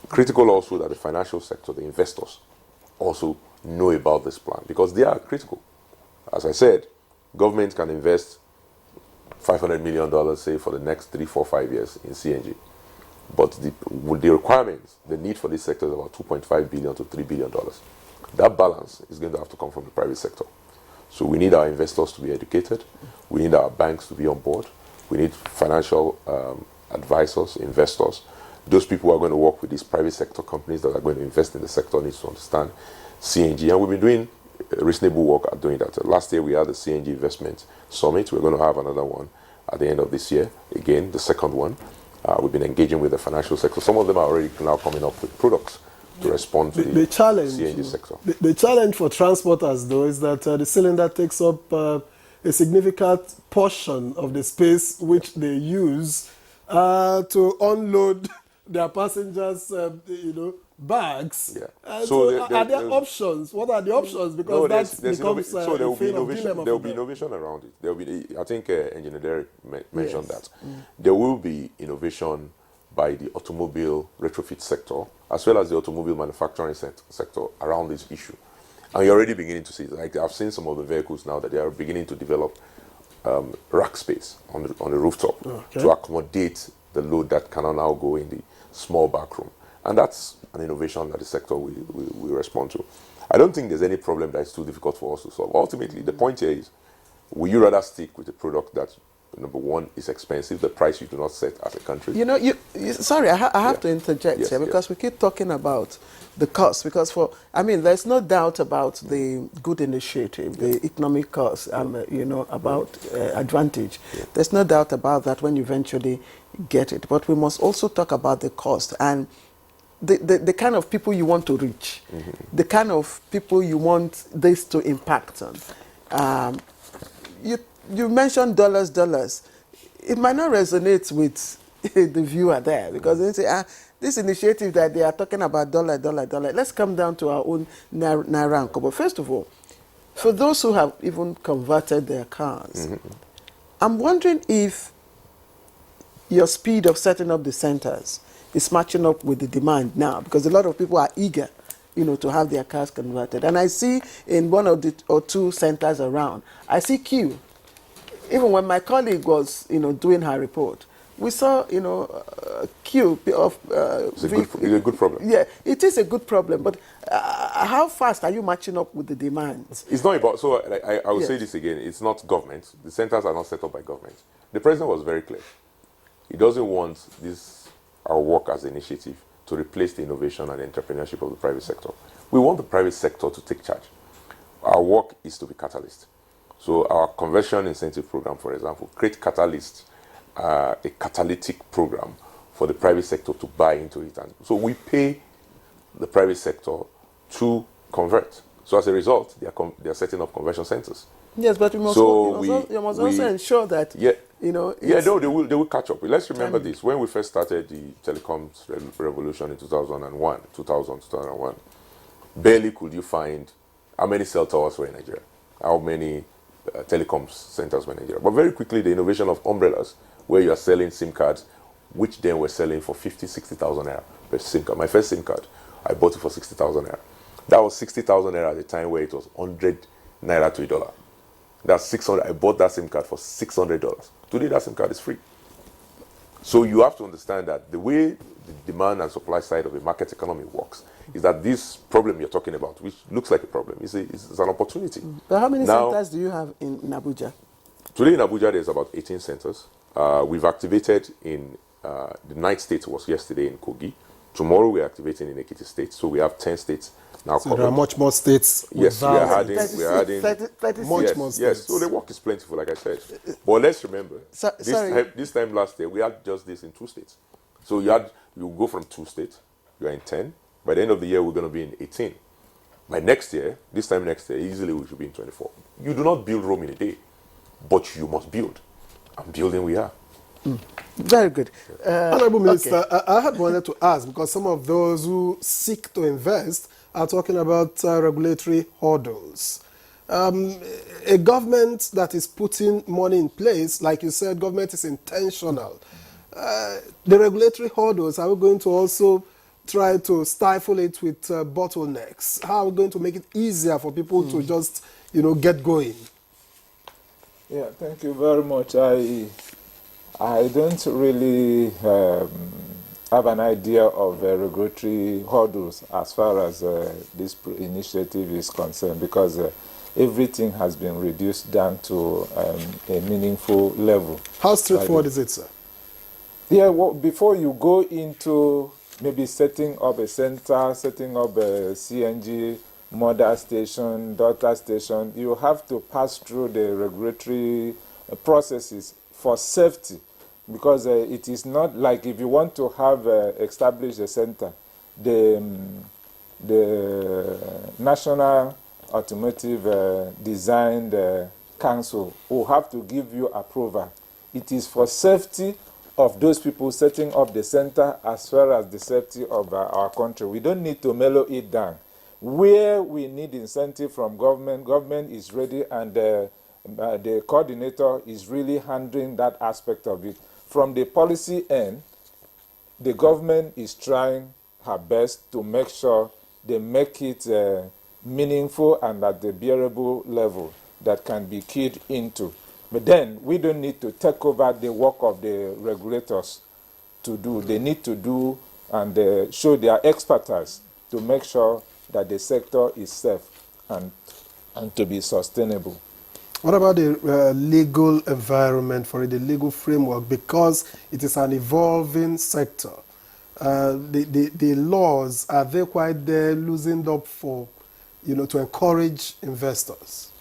Critical also that the financial sector, the investors, also know about this plan, because they are critical. As I said, government can invest $500 million, say, for the next 3, 4, 5 years in CNG. But with the requirements, the need for this sector is about $2.5 billion to $3 billion. That balance is going to have to come from the private sector. So we need our investors to be educated. We need our banks to be on board. We need financial advisors, investors. Those people who are going to work with these private sector companies that are going to invest in the sector need to understand CNG. And we've been doing reasonable work at doing that. Last year we had the CNG Investment Summit. We're going to have another one at the end of this year. Again, the second one. We've been engaging with the financial sector. Some of them are already now coming up with products to respond to the challenge, CNG sector. The challenge for transporters, though, is that the cylinder takes up a significant portion of the space which they use to unload their passengers, bags. Yeah. So are there options? What are the options? Because that becomes so there will be innovation. There will be innovation around it. There will be. I think Engineer Derek mentioned that. There will be innovation by the automobile retrofit sector, as well as the automobile manufacturing sector around this issue. And you're already beginning to see it. Like, I've seen some of the vehicles now that they are beginning to develop rack space on the rooftop to accommodate the load that cannot now go in the small back room. And that's an innovation that the sector will respond to. I don't think there's any problem that is too difficult for us to solve. Ultimately, the point here is, will you rather stick with a product that, number one, is expensive, the price you do not set as a country? Sorry, I have to interject here, because we keep talking about the cost, because there's no doubt about the good initiative, the economic cost, about advantage. Yeah. There's no doubt about that when you eventually get it. But we must also talk about the cost and the kind of people you want to reach, the kind of people you want this to impact on. You mentioned dollars. It might not resonate with the viewer there, because they say, this initiative that they are talking about dollar, let's come down to our own Naira and Kobo. First of all, for those who have even converted their cars, I'm wondering if your speed of setting up the centers is matching up with the demand now, because a lot of people are eager, to have their cars converted. And I see in one or two centers around, I see queue. Even when my colleague was, doing her report, we saw, queue of It's a good problem. Yeah, it is a good problem. But how fast are you matching up with the demands? It's not about, so I will say this again, it's not government. The centers are not set up by government. The president was very clear. He doesn't want our work as an initiative to replace the innovation and entrepreneurship of the private sector. We want the private sector to take charge. Our work is to be catalyst. So our conversion incentive program, for example, create catalyst, a catalytic program for the private sector to buy into it. And so we pay the private sector to convert. So as a result, they are setting up conversion centers. Yes, but you must also ensure that, they will catch up. Let's remember this. When we first started the telecoms revolution in 2001, barely could you find how many cell towers were in Nigeria, how many telecoms centers were in Nigeria. But very quickly, the innovation of umbrellas, where you are selling SIM cards, which then were selling for 50,000, 60,000 naira per SIM card. My first SIM card, I bought it for 60,000 naira. That was 60,000 naira at the time where it was 100 naira to $1. That's 600. I bought that SIM card for $600. Today, that SIM card is free. So you have to understand that the way the demand and supply side of the market economy works is that this problem you're talking about, which looks like a problem, is an opportunity. But how many centers do you have in Abuja? Today in Abuja, there's about 18 centers. We've activated in the 9th state was yesterday in Kogi. Tomorrow we're activating in Ekiti State. So we have 10 states now So covered. there are much more states. Yes, we are adding. 36. More states. Yes, so the work is plentiful, like I said. But let's remember, this time last year, we had just this in 2 states. So you go from 2 states, you are in 10. By the end of the year, we're going to be in 18. By next year, this time next year, easily we should be in 24. You do not build Rome in a day, but you must build. And building we are. Very good. Honorable Minister, I had wanted to ask, because some of those who seek to invest are talking about regulatory hurdles. A government that is putting money in place, like you said, government is intentional. The regulatory hurdles, are we going to also try to stifle it with bottlenecks? How are we going to make it easier for people to just, get going? Yeah, thank you very much. I don't really have an idea of regulatory hurdles as far as this initiative is concerned, because everything has been reduced down to a meaningful level. How straightforward is it, sir? Yeah, well, before you go into maybe setting up a center, setting up a CNG mother station, daughter station, you have to pass through the regulatory processes for safety, because it is not like if you want to have established a center, the National Automotive Design Council will have to give you approval. It is for safety of those people setting up the center as well as the safety of our country. We don't need to mellow it down. Where we need incentive from government is ready, and the coordinator is really handling that aspect of it. From the policy end, the government is trying her best to make sure they make it meaningful and at the bearable level that can be keyed into. But then we don't need to take over the work of the regulators to do. They need to do and show their expertise to make sure that the sector is safe and to be sustainable. What about the legal environment for it, the legal framework? Because it is an evolving sector. The laws, are they quite there loosened up for, to encourage investors?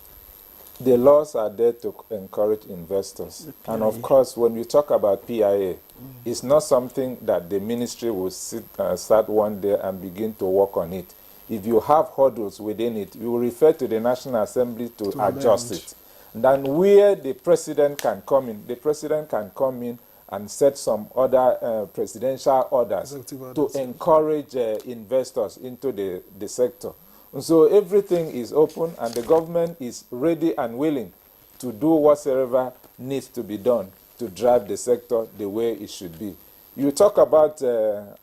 The laws are there to encourage investors. And of course, when we talk about PIA, it's not something that the ministry will start one day and begin to work on it. If you have hurdles within it, you will refer to the National Assembly to adjust it. Then where the president can come in, the president can come in and set some other presidential orders to encourage investors into the sector. And so everything is open, and the government is ready and willing to do whatsoever needs to be done to drive the sector the way it should be. You talk about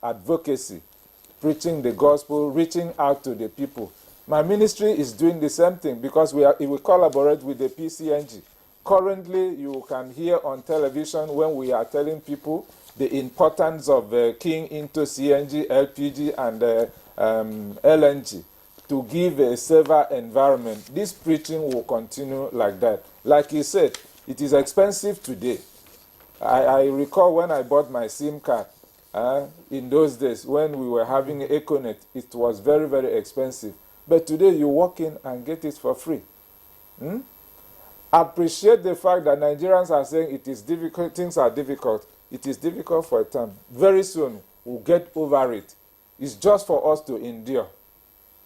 advocacy, preaching the gospel, reaching out to the people. My ministry is doing the same thing because we collaborate with the PCNG. Currently, you can hear on television when we are telling people the importance of keying into CNG, LPG, and LNG to give a safer environment. This preaching will continue like that. Like you said, it is expensive today. I recall when I bought my SIM card in those days when we were having Econet, it was very, very expensive. But today you walk in and get it for free. Appreciate the fact that Nigerians are saying it is difficult, things are difficult. It is difficult for a time. Very soon we'll get over it. It's just for us to endure.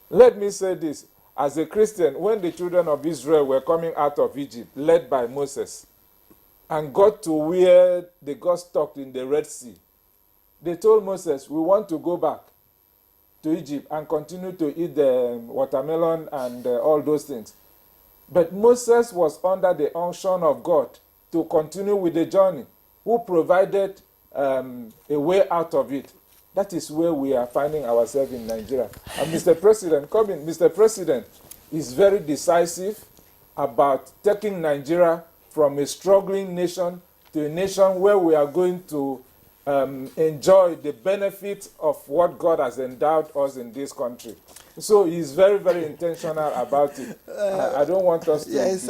Let me say this. As a Christian, when the children of Israel were coming out of Egypt, led by Moses, and got to where they got stuck in the Red Sea, they told Moses, we want to go back to Egypt and continue to eat the watermelon and all those things. But Moses was under the unction of God to continue with the journey, who provided a way out of it. That is where we are finding ourselves in Nigeria. And Mr. President, Mr. President is very decisive about taking Nigeria from a struggling nation to a nation where we are going to enjoy the benefits of what God has endowed us in this country. So he's very, very intentional about it. I don't want us to... Yes,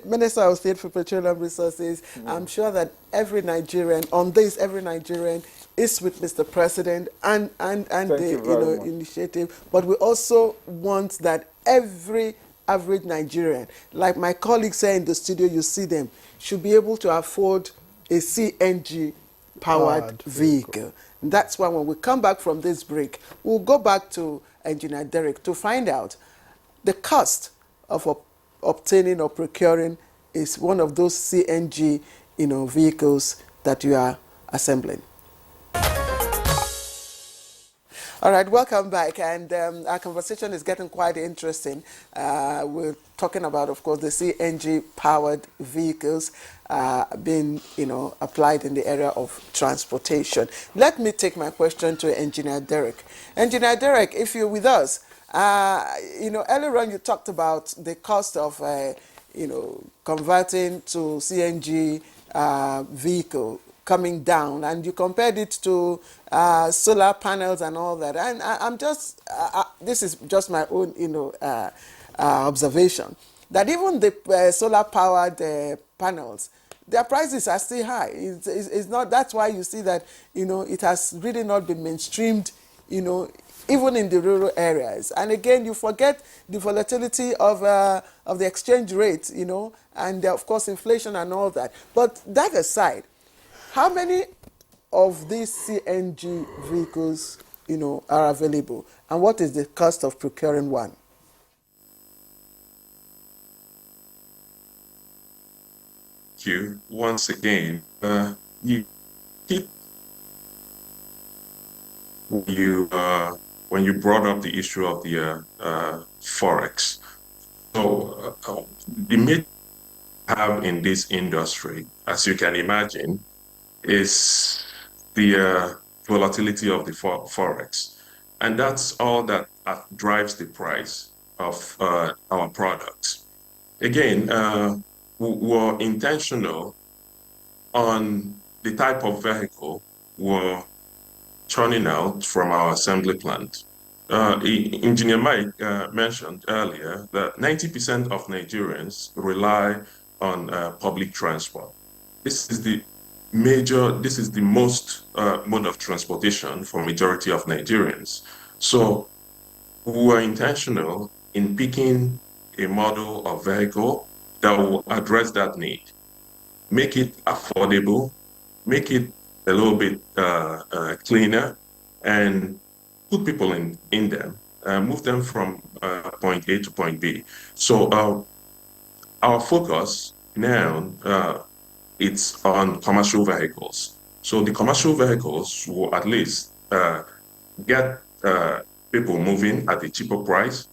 Minister of State for Petroleum Resources, I'm sure that every Nigerian, on this, every Nigerian is with Mr. President and the initiative, but we also want that every average Nigerian, like my colleagues say in the studio, you see them, should be able to afford a CNG powered vehicle. And that's why when we come back from this break, we'll go back to Engineer Derek to find out the cost of obtaining or procuring is one of those CNG vehicles that you are assembling. All right, welcome back, and our conversation is getting quite interesting. We're talking about, of course, the CNG-powered vehicles being, applied in the area of transportation. Let me take my question to Engineer Derek. Engineer Derek, if you're with us, earlier on you talked about the cost of, converting to CNG vehicle coming down, and you compared it to solar panels and all that. And I'm just, this is just my own, observation, that even the solar-powered panels, their prices are still high. It's not. That's why you see that, it has really not been mainstreamed, even in the rural areas. And again, you forget the volatility of the exchange rate, and of course inflation and all that. But that aside, how many of these CNG vehicles, are available, and what is the cost of procuring one? Thank you once again. When you brought up the issue of the forex, so the myth we have in this industry, as you can imagine, is the volatility of the forex, and that's all that drives the price of our products. Again, we're intentional on the type of vehicle we're churning out from our assembly plant. Engineer Mike mentioned earlier that 90% of Nigerians rely on public transport. This is the most mode of transportation for majority of Nigerians. So we were intentional in picking a model of vehicle that will address that need, make it affordable, make it a little bit cleaner, and put people in them, move them from point A to point B. So our focus now, it's on commercial vehicles. So the commercial vehicles will at least get people moving at a cheaper price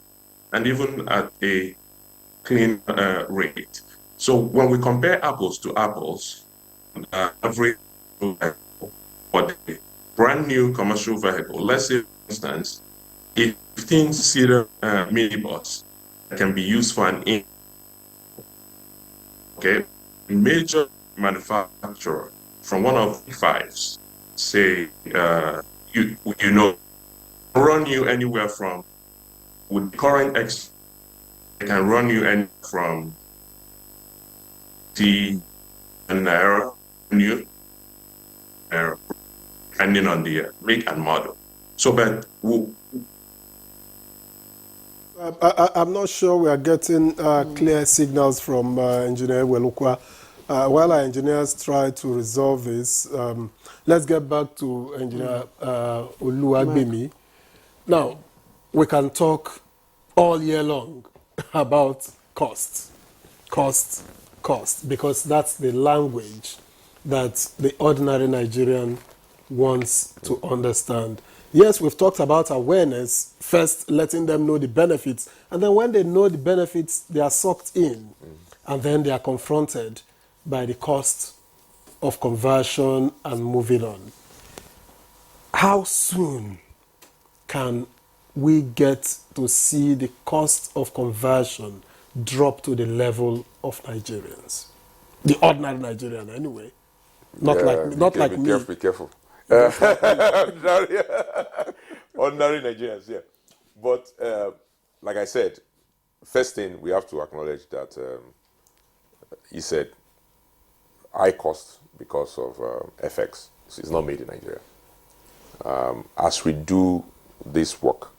and even at a clean rate. So when we compare apples to apples, average for the brand new commercial vehicle, let's say, for instance, a 15-seater minibus that can be used for an major manufacturer from one of the fives, say, run you anywhere from, with current X, it can run you anywhere from the Naira new, depending on the make and model. So, but I'm not sure we are getting clear signals from Engineer Welukwa. While our engineers try to resolve this, let's get back to Engineer Oluwagbemi. Now, we can talk all year long about cost, because that's the language that the ordinary Nigerian wants to understand. Yes, we've talked about awareness, first letting them know the benefits, and then when they know the benefits, they are sucked in, and then they are confronted by the cost of conversion and moving on. How soon can we get to see the cost of conversion drop to the level of Nigerians? The ordinary Nigerian, anyway. Not like me. Be careful. Ordinary Nigerians, yeah. But like I said, first thing we have to acknowledge that he said high cost because of FX. So it's not made in Nigeria. As we do this work,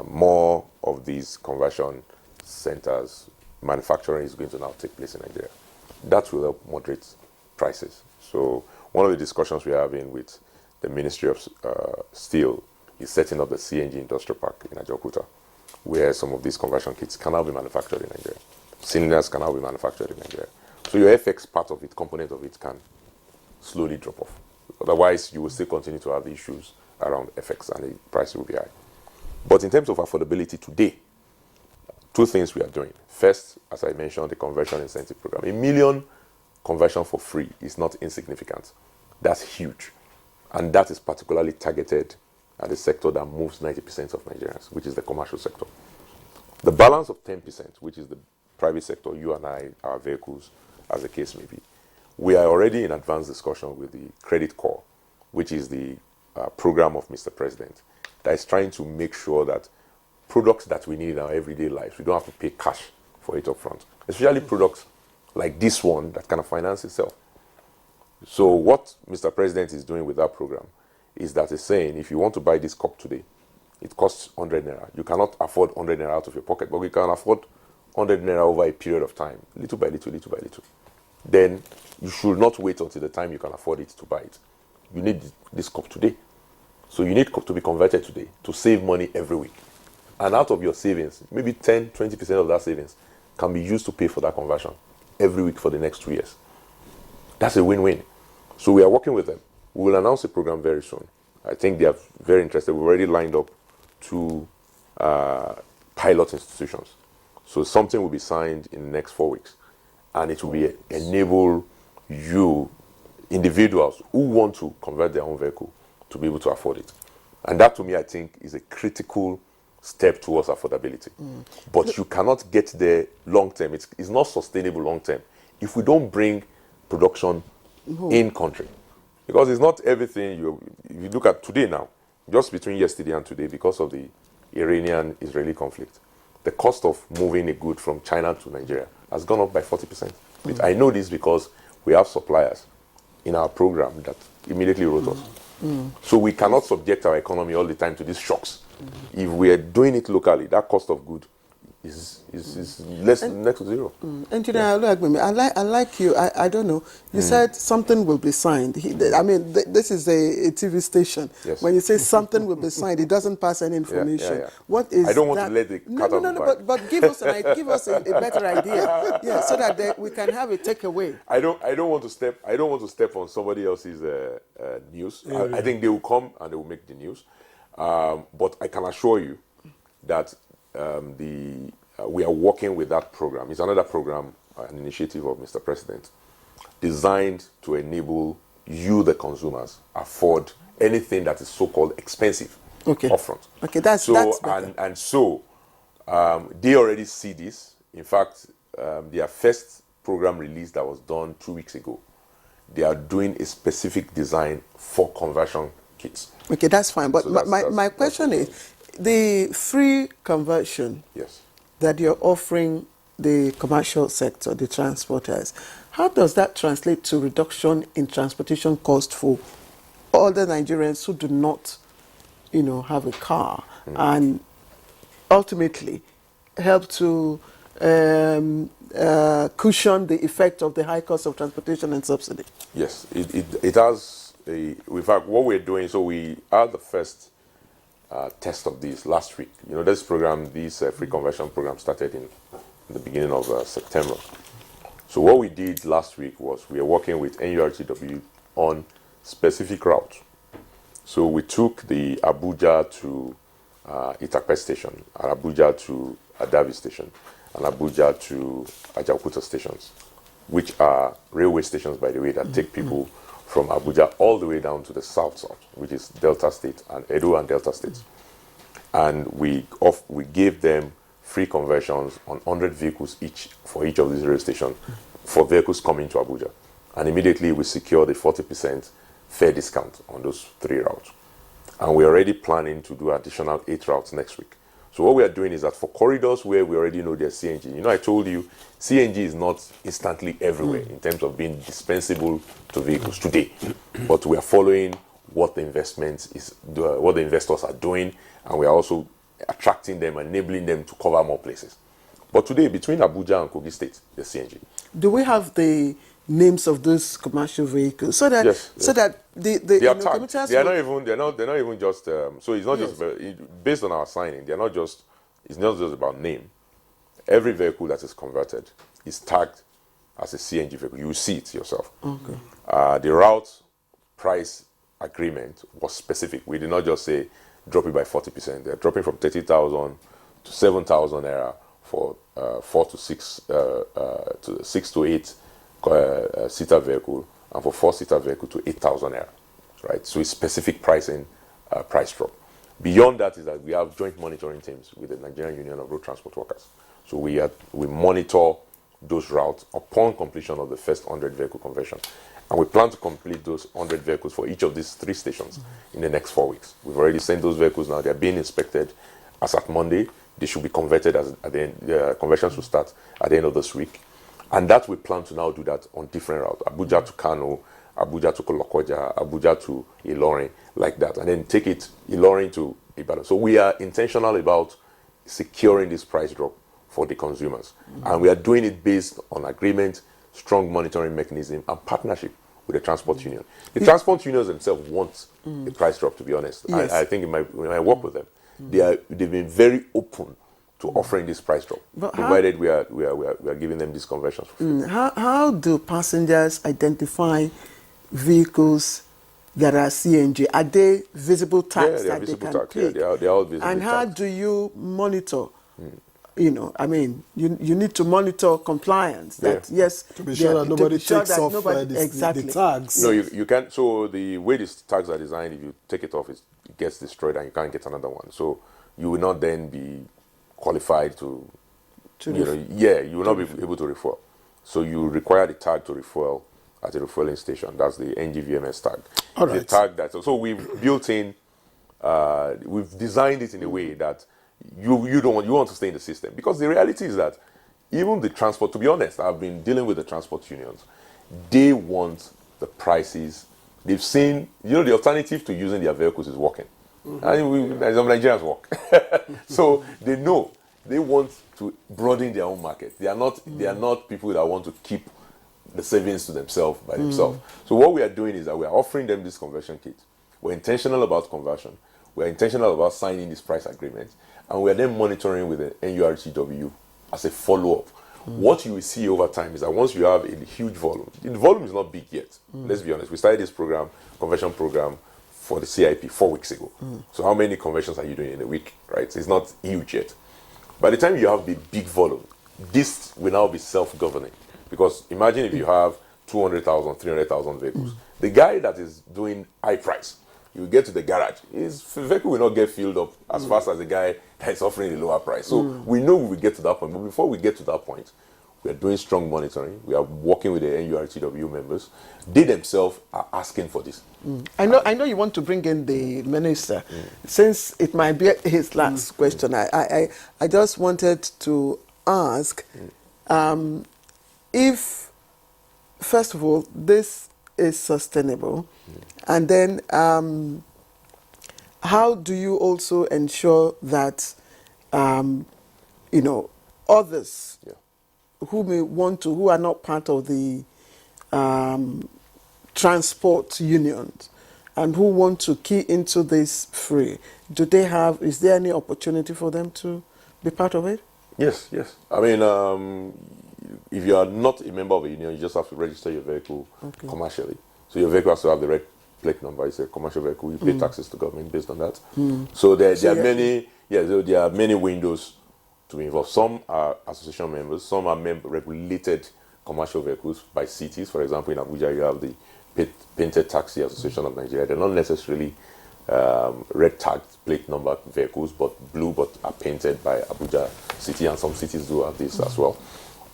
more of these conversion centers, manufacturing is going to now take place in Nigeria. That will help moderate prices. So one of the discussions we're having with the Ministry of Steel is setting up the CNG industrial park in Ajaokuta, where some of these conversion kits can now be manufactured in Nigeria. Cylinders can now be manufactured in Nigeria. So your FX part of it, component of it, can slowly drop off. Otherwise, you will still continue to have issues around FX and the price will be high. But in terms of affordability today, two things we are doing. First, as I mentioned, the conversion incentive program. 1 million conversion for free is not insignificant. That's huge. And that is particularly targeted at the sector that moves 90% of Nigerians, which is the commercial sector. The balance of 10%, which is the private sector, you and I, our vehicles, as the case may be, we are already in advanced discussion with the Credit Corps, which is the program of Mr. President, that is trying to make sure that products that we need in our everyday lives, we don't have to pay cash for it up front. Especially products like this one that kind of finance itself. So what Mr. President is doing with that program is that he's saying, if you want to buy this cup today, it costs 100 naira. You cannot afford 100 naira out of your pocket, but you can afford 100 naira over a period of time, little by little, little by little. Then you should not wait until the time you can afford it to buy it. You need this cup today. So you need to be converted today to save money every week. And out of your savings, maybe 10, 20% of that savings can be used to pay for that conversion every week for the next 2 years. That's a win-win. So we are working with them. We will announce a program very soon. I think they are very interested. We've already lined up 2 pilot institutions. So something will be signed in the next 4 weeks. And it will be enable you, individuals who want to convert their own vehicle, to be able to afford it. And that, to me, I think, is a critical step towards affordability. But you cannot get there long term. It's not sustainable long term if we don't bring production in country. Because it's not everything if you look at today now, just between yesterday and today, because of the Iranian-Israeli conflict, the cost of moving a good from China to Nigeria has gone up by 40%. I know this because we have suppliers in our program that immediately wrote us. So we cannot subject our economy all the time to these shocks. If we are doing it locally, that cost of good is less next to zero. Engineer, I like you. I don't know. You said something will be signed. This is a TV station. Yes. When you say something will be signed, it doesn't pass any information. Yeah. What is I don't want that? to let the cat out of the bag. But give us a better idea. Yeah, so that we can have a takeaway. I don't want to step on somebody else's news. I think they will come and they will make the news. But I can assure you that we are working with that program. It's another program, an initiative of Mr. President, designed to enable you, the consumers, afford anything that is so-called expensive upfront. Okay, that's better. And so they already see this. In fact, their first program release that was done 2 weeks ago, they are doing a specific design for conversion kits. Okay, that's fine. But So my question is, the free conversion that you're offering the commercial sector, the transporters, how does that translate to reduction in transportation cost for all the Nigerians who do not, have a car, and ultimately help to cushion the effect of the high cost of transportation and subsidy? Yes, it has. In fact, what we're doing, so we are the first test of this last week. This program, this free conversion program started in the beginning of September. So what we did last week was we are working with NURTW on specific routes. So we took the Abuja to Itakpe station, and Abuja to Adavi station, and Abuja to Ajaokuta stations, which are railway stations, by the way, that take people from Abuja all the way down to the south, which is Delta State and Edo and Delta States. And we gave them free conversions on 100 vehicles each for each of these rail stations for vehicles coming to Abuja. And immediately we secured a 40% fare discount on those 3 routes. And we're already planning to do additional 8 routes next week. So what we are doing is that for corridors where we already know there's CNG, I told you CNG is not instantly everywhere in terms of being dispensable to vehicles today. But we are following what the what the investors are doing, and we are also attracting them, enabling them to cover more places. But today, between Abuja and Kogi State, there's CNG. Do we have the names of those commercial vehicles so that they are tagged. They're not even just so it's not just based on our signing. It's not just about name. Every vehicle that is converted is tagged as a CNG vehicle. You will see it yourself. Okay. The route price agreement was specific. We did not just say drop it by 40%. They're dropping from 30,000 to 7,000 naira for 4 to 6 to 6 to 8 seater vehicle, and for 4-seater vehicle to 8,000 naira, right? So it's specific pricing, price drop. Beyond that is that we have joint monitoring teams with the Nigerian Union of Road Transport Workers. So we monitor those routes upon completion of the first 100 vehicle conversion. And we plan to complete those 100 vehicles for each of these 3 stations in the next 4 weeks. We've already sent those vehicles now. They're being inspected as at Monday. They should be converted at the end. Conversions will start at the end of this week. And that we plan to now do that on different routes. Abuja to Kano, Abuja to Lokoja, Abuja to Ilorin, like that. And then take it Ilorin to Ibadan. So we are intentional about securing this price drop for the consumers. And we are doing it based on agreement, strong monitoring mechanism, and partnership with the transport union. The transport unions themselves want a price drop, to be honest. Yes. I think when I work with them, they've been very open to offering this price drop, provided we are giving them these conversions for free. How do passengers identify vehicles that are CNG? Are they visible tags that they can click? Yeah, they are all visible And tags. how do you monitor? You need to monitor compliance. That yes, to be sure that nobody takes off exactly. the tags. No, you can't. So the way these tags are designed, if you take it off, it gets destroyed and you can't get another one. So you will not then be qualified to you will not be able to refuel. So you require the tag to refuel at a refueling station. That's the NGVMS tag. All right. The tag so we've built in, we've designed it in a way that you want to stay in the system, because the reality is that even the transport, to be honest, I've been dealing with the transport unions. They want the prices. They've seen, the alternative to using their vehicles is walking. And some Nigerians walk. So they know They want to broaden their own market. They are not people that want to keep the savings to themselves by themselves. So what we are doing is that we are offering them this conversion kit. We're intentional about conversion. We're intentional about signing this price agreement, and we're then monitoring with the NURTW as a follow-up. What you will see over time is that once you have a huge volume, the volume is not big yet. Let's be honest. We started this program, conversion program, for the CIP 4 weeks ago. So how many conversions are you doing in a week, right? It's not huge yet. By the time you have the big volume, this will now be self-governing. Because imagine if you have 200,000, 300,000 vehicles. The guy that is doing high price, you get to the garage, his vehicle will not get filled up as fast as the guy that is offering a lower price. So we know we will get to that point. But before we get to that point, we are doing strong monitoring. We are working with the NURTW members. They themselves are asking for this. I know you want to bring in the minister. Since it might be his last question, I just wanted to ask if, first of all, this is sustainable, and then how do you also ensure that others who may want to, who are not part of the transport unions and who want to key into this free, is there any opportunity for them to be part of it? Yes. I mean, if you are not a member of a union, you just have to register your vehicle commercially. So your vehicle has to have the red plate number. It's a commercial vehicle. You pay taxes to government based on that. So there are many windows to be involved. Some are association members. Some are regulated commercial vehicles by cities. For example, in Abuja, you have the Painted Taxi Association of Nigeria. They're not necessarily red tagged plate number vehicles, but blue, but are painted by Abuja City, and some cities do have this as well.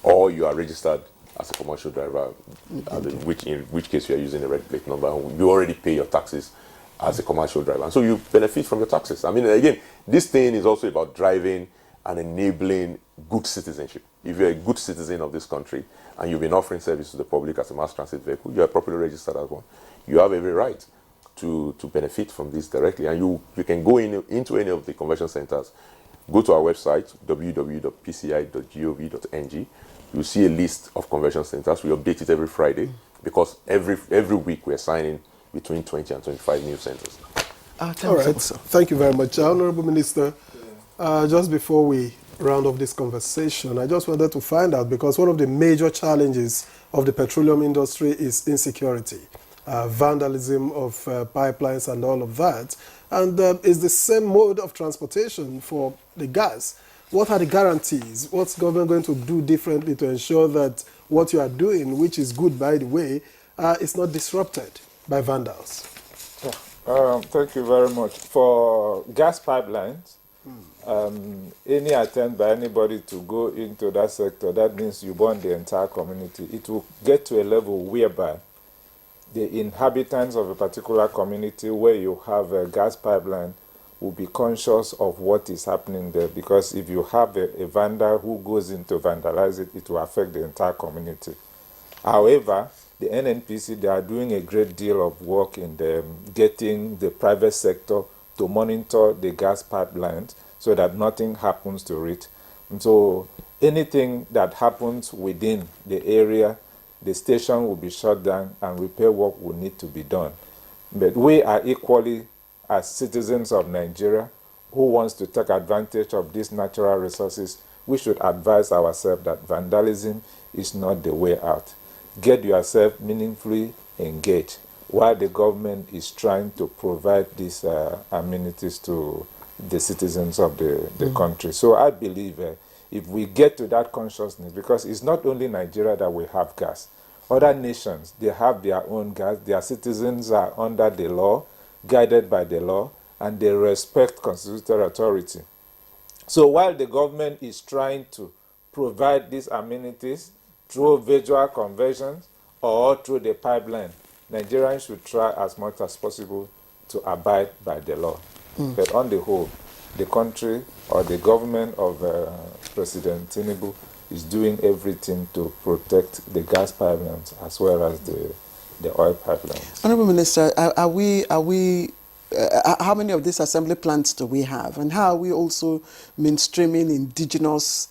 Or you are registered as a commercial driver, in which case you are using a red plate number. You already pay your taxes as a commercial driver, and so you benefit from your taxes. I mean, again, this thing is also about driving and enabling good citizenship. If you're a good citizen of this country and you've been offering service to the public as a mass transit vehicle, you are properly registered as one. You have every right to benefit from this directly, and you can go into any of the conversion centers. Go to our website, www.pci.gov.ng. You'll see a list of conversion centers. We update it every Friday because every week we're signing between 20 and 25 new centers. All right. Thank you very much, Honorable Minister. Just before we round off this conversation, I just wanted to find out, because one of the major challenges of the petroleum industry is insecurity, vandalism of pipelines and all of that. And it's the same mode of transportation for the gas. What are the guarantees? What's government going to do differently to ensure that what you are doing, which is good by the way, is not disrupted by vandals? Thank you very much. For gas pipelines, any attempt by anybody to go into that sector, that means you burn the entire community. It will get to a level whereby the inhabitants of a particular community where you have a gas pipeline will be conscious of what is happening there, because if you have a vandal who goes in to vandalize it, it will affect the entire community. However, the NNPC, they are doing a great deal of work in getting the private sector to monitor the gas pipelines so that nothing happens to it. And so anything that happens within the area, the station will be shut down and repair work will need to be done. But we are equally, as citizens of Nigeria who wants to take advantage of these natural resources, we should advise ourselves that vandalism is not the way out. Get yourself meaningfully engaged while the government is trying to provide these amenities to the citizens of the country. So I believe if we get to that consciousness, because it's not only Nigeria that we have gas. Other nations, they have their own gas. Their citizens are under the law, guided by the law, and they respect constitutional authority. So while the government is trying to provide these amenities through visual conversions or through the pipeline, Nigerians should try as much as possible to abide by the law. But on the whole, the country or the government of President Tinubu is doing everything to protect the gas pipelines as well as the oil pipelines. Honourable Minister, are we how many of these assembly plants do we have, and how are we also mainstreaming indigenous,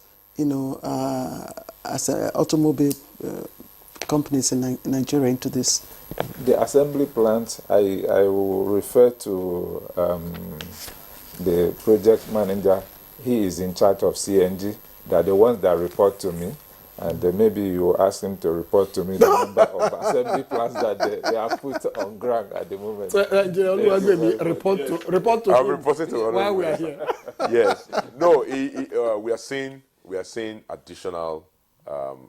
as automobile companies in Nigeria into this? The assembly plant, I will refer to the project manager. He is in charge of CNG. They're the ones that report to me. And maybe you ask him to report to me the number of assembly plants that they have put on ground at the moment. So, report to I'm him reporting to while we are here. Yes. No, we are seeing additional,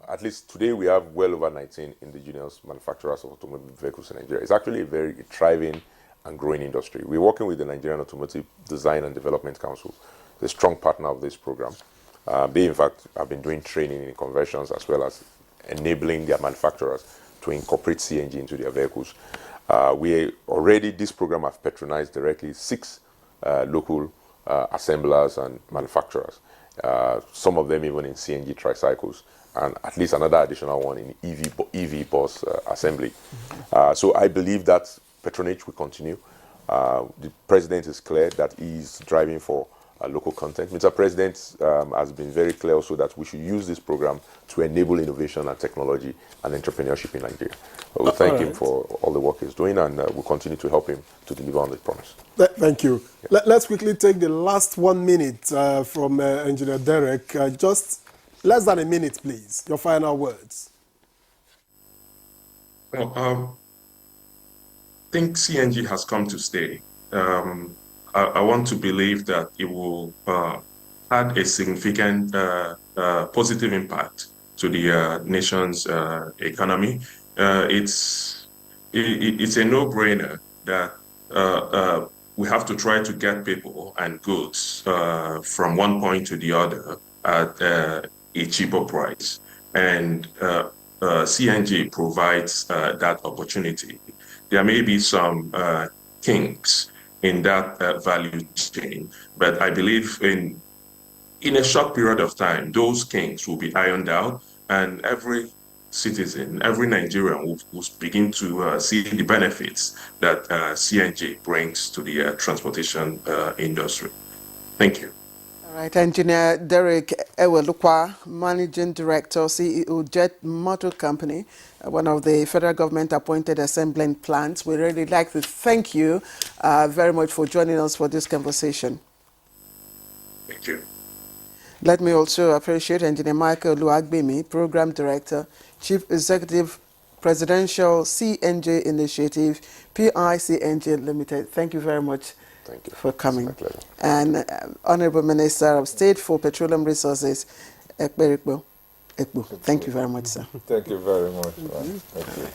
at least today we have well over 19 indigenous manufacturers of automobile vehicles in Nigeria. It's actually a very thriving and growing industry. We're working with the Nigerian Automotive Design and Development Council, the strong partner of this program. They, in fact, have been doing training in conversions as well as enabling their manufacturers to incorporate CNG into their vehicles. This program has patronized directly 6 local assemblers and manufacturers, some of them even in CNG tricycles, and at least another additional one in EV bus assembly. So I believe that patronage will continue. The president is clear that he's driving for local content. Mr. President has been very clear also that we should use this program to enable innovation and technology and entrepreneurship in Nigeria. We thank him for all the work he's doing, and we'll continue to help him to deliver on the promise. Thank you. Yeah. Let's quickly take the last 1 minute from Engineer Derek. Just less than a minute, please. Your final words. Well, I think CNG has come to stay. I want to believe that it will add a significant positive impact to the nation's economy. It's a no-brainer that we have to try to get people and goods from one point to the other at a cheaper price. And CNG provides that opportunity. There may be some kinks in that value chain, but I believe in a short period of time, those kinks will be ironed out, and every citizen, every Nigerian will begin to see the benefits that CNG brings to the transportation industry. Thank you. All right, Engineer Derek Ewelukwa, Managing Director, CEO, Jet Motor Company, one of the federal government appointed assembling plants. We really like to thank you very much for joining us for this conversation. Thank you. Let me also appreciate Engineer Michael Luagbemi, Program Director, Chief Executive, Presidential CNG Initiative, PICNG Limited. Thank you very much. Thank you For coming. And Honorable Minister of State for Petroleum Resources, Ekberikbo. Thank you very much, sir. Thank you very much. Thank you.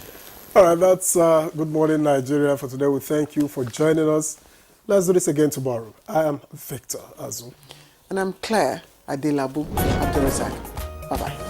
All right, that's Good Morning Nigeria for today. We thank you for joining us. Let's do this again tomorrow. I am Victor Azu. And I'm Claire Adilabu Abdurrazak. Bye-bye.